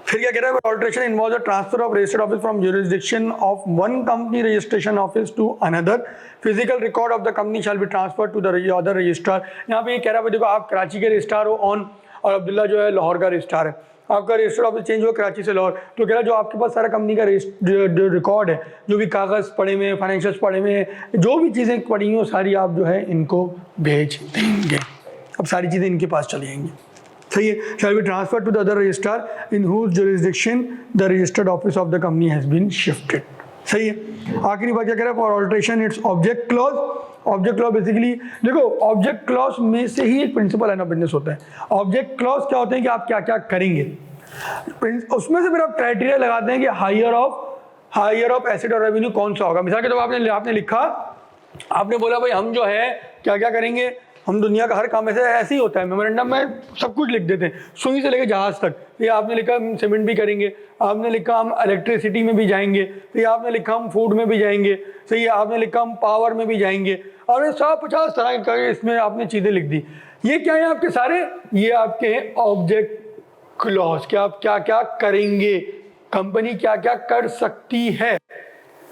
फिर क्या कह रहा है, alteration involve the transfer of registered office from jurisdiction of one company registration office to another, physical record of the company shall be transfer to the other registrar. यहाँ पे ये कह रहा है देखो आप कराची के रजिस्ट्रार हो ऑन, और अब्दुल्ला जो है लाहौर का रजिस्ट्रार है, आपका रजिस्टर ऑफिस चेंज हुआ कराची से लाहौर, तो कह रहा है जो आपके पास सारा कंपनी का रिकॉर्ड है, जो भी कागज़ पड़े हुए हैं, फाइनेंशियल्स पड़े हुए हैं, जो भी चीज़ें पड़ी हुई हैं सारी आप जो है इनको भेज देंगे। अब सारी चीज़ें इनके पास चली जाएंगी, सही है। Shall be transfer to the other registrar in whose jurisdiction the registered office of the company has been shifted, सही है। आखिरी बात क्या कह रहा है, for alteration its object clause. Object clause basically देखो ऑब्जेक्ट क्लॉज में से ही एक प्रिंसिपल लाइन ऑफ बिजनेस होता है। ऑब्जेक्ट क्लॉज क्या होते हैं कि आप क्या क्या करेंगे, उसमें से फिर आप क्राइटेरिया लगाते हैं कि हायर ऑफ एसेट और रेवेन्यू कौन सा होगा। मिसाल के तौर पर आपने लिखा, आपने बोला भाई हम जो है क्या क्या करेंगे, हम दुनिया का हर काम ऐसे ही होता है, मेमोरेंडम में सब कुछ लिख देते हैं सुई से लेकर जहाज़ तक। ये आपने लिखा हम सीमेंट भी करेंगे, आपने लिखा हम इलेक्ट्रिसिटी में भी जाएंगे, तो ये आपने लिखा हम फूड में भी जाएंगे, सही है, आपने लिखा हम पावर में भी जाएंगे, और ये 150 तरह के इसमें आपने चीज़ें लिख दी। ये क्या है आपके सारे, ये आपके हैं ऑब्जेक्ट क्लॉज, कि आप क्या क्या करेंगे, कंपनी क्या क्या कर सकती है,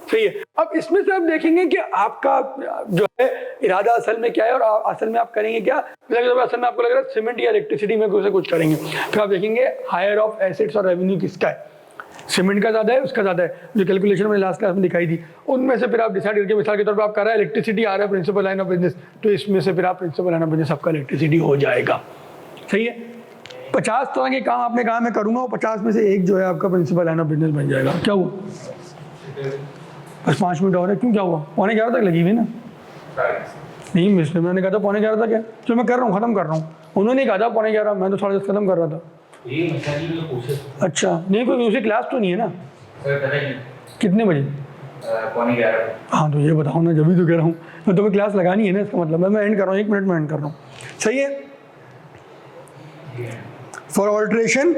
सही है। अब इसमें से आप देखेंगे कि आपका जो है इरादा असल में क्या है और असल में आप करेंगे क्या। असल में आपको लग रहा है सीमेंट या इलेक्ट्रिसिटी में कुछ करेंगे, फिर आप देखेंगे हायर ऑफ एसेट्स और रेवेन्यू किसका है, सीमेंट का ज़्यादा है उसका ज़्यादा है, जो कैलकुलेशन मैंने लास्ट क्लास में दिखाई थी उनमें से फिर आप डिसाइड करके, मिसाल के तौर पर आप कर रहे हैं इलेक्ट्रिसिटी आ रहा है प्रिंसिपल लाइन ऑफ बिजनेस, तो इसमें से फिर आप प्रिंसिपल लाइन ऑफ बिजनेस आपका इलेक्ट्रिसिटी हो जाएगा, सही है। 50 तरह के काम आपने कहा मैं करूँगा, और 50 में से एक जो है आपका प्रिंसिपल लाइन ऑफ बिजनेस बन जाएगा। क्या हुआ, बस 5 मिनट और है, क्यों क्या हुआ, 11:15 तक लगी हुई ना, नहीं मिस्टर मैंने कहा था 11:15 तक है, तो मैं कर रहा हूँ, ख़त्म कर रहा हूँ, उन्होंने कहा था 11:15, मैं तो 10:30 ख़त्म कर रहा था। अच्छा नहीं कोई म्यूजिक क्लास तो नहीं है ना, कितने बजे, 11:15। हाँ तो ये बताओ ना, जब भी तो कह रहा हूँ, तो तुम्हें क्लास लगानी है ना, इसका मतलब मैं एंड कर रहा हूँ, 1 मिनट में एंड कर रहा हूँ, सही है। For alteration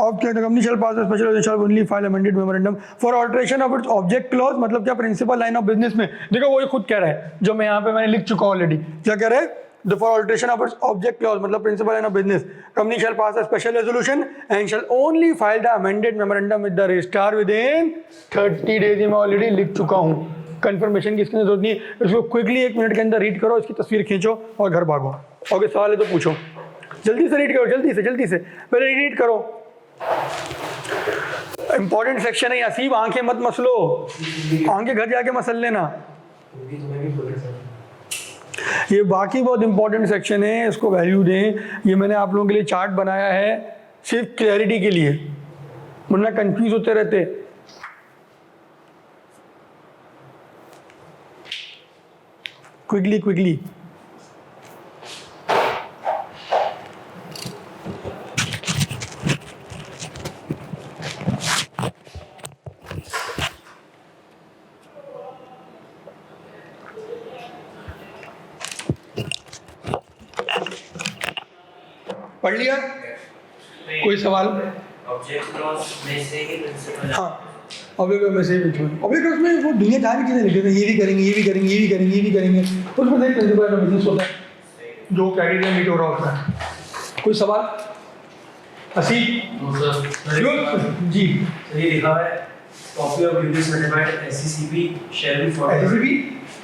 of the company shall pass a special shall only file amended memorandum for alteration of its object clause, मतलब क्या प्रिंसिपल लाइन ऑफ बिजनेस में देखो वो खुद कह रहा है, जो मैं यहाँ पे मैंने लिख चुका ऑलरेडी, क्या कह रहा है, the for alteration of its object clause मतलब principal line of business, company shall pass a special resolution and shall only file the amended memorandum with the registrar within 30 days। मैं ऑलरेडी लिख चुका हूँ, कंफर्मेशन की इसकी जरूरत नहीं है, इसको क्विकली 1 मिनट के अंदर रीड करो, इसकी तस्वीर खींचो और घर भागो। ओके सवाल है तो पूछो, जल्दी से रीड करो, जल्दी से पहले रीड करो, इंपॉर्टेंट सेक्शन है, असीब आंखें मत मसलो, आंखें घर जाके मसल लेना, ये बाकी बहुत इंपॉर्टेंट सेक्शन है, इसको वैल्यू दें। ये मैंने आप लोगों के लिए चार्ट बनाया है सिर्फ क्लैरिटी के लिए, वरना कंफ्यूज होते रहते। क्विकली पढ़ लिया, कोई सवाल? ऑब्जेक्ट क्लॉज में से ही प्रिंसिपल, हाँ ऑब्जेक्ट में से ही ऑब्जेक्ट क्लॉज में वो दुनिया जहाँ की चीज़ें लिखते हैं, ये भी करेंगे, ये भी करेंगे, ये भी करेंगे, ये भी करेंगे, तो उसमें एक प्रिंसिपल का बिजनेस होता है जो क्राइटेरिया मीट हो रहा होता है। कोई सवाल? असीम जी, ये लिखा है copy of duty certified SCCB shall be for SCCB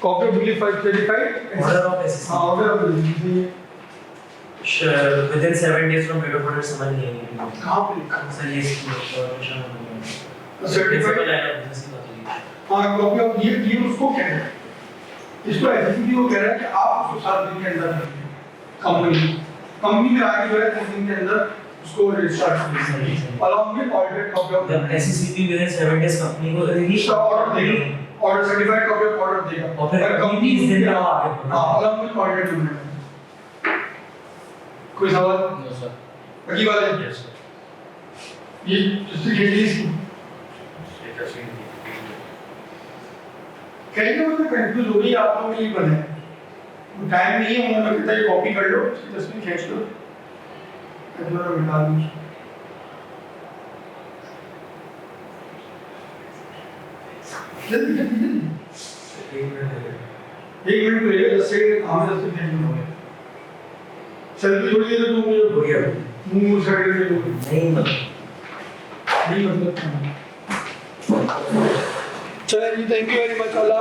copy of duty certified order of SCCB, हाँ order of duty within 7 days from date of order समझ नहीं आएगी कहाँ पे लिखा है सर, ये इंफॉर्मेशन है सर्टिफाइड, हाँ कॉपी ऑफ ये उसको कह रहा है, इसको एससीसीबी वो कह रहा है कि आप उसको 7 दिन के अंदर कंपनी में आगे जो है 3 दिन के अंदर उसको रजिस्टर कर देंगे, along with order copy of जब एससीसीबी within 7 days कंपनी को देगी ऑर्डर देगा, order certified copy of order देगा, और फिर कंपनी इस दिन का आगे हाँ अलॉन्ग विद ऑर्डर देगा। कोई सवाल? नो सर, बाकी बात है यस सर, ये जस्टिफिकेशन कहीं तो मतलब कंफ्यूज हो गई आप लोगों के लिए बने, टाइम नहीं है, उन्होंने कहता है कॉपी कर लो, इसकी तस्वीर खींच लो, मैं थोड़ा मिटा दूँ। जल्दी जल्दी जल्दी। एक मिनट लगेगा, 10 सेकंड काम है, 10 सेकंड में हो गया। सेल्फी थोड़ी देर तो मुझे हो गया, मुंह साइड करके नहीं मतलब चलिए जी, thank you very much. Allah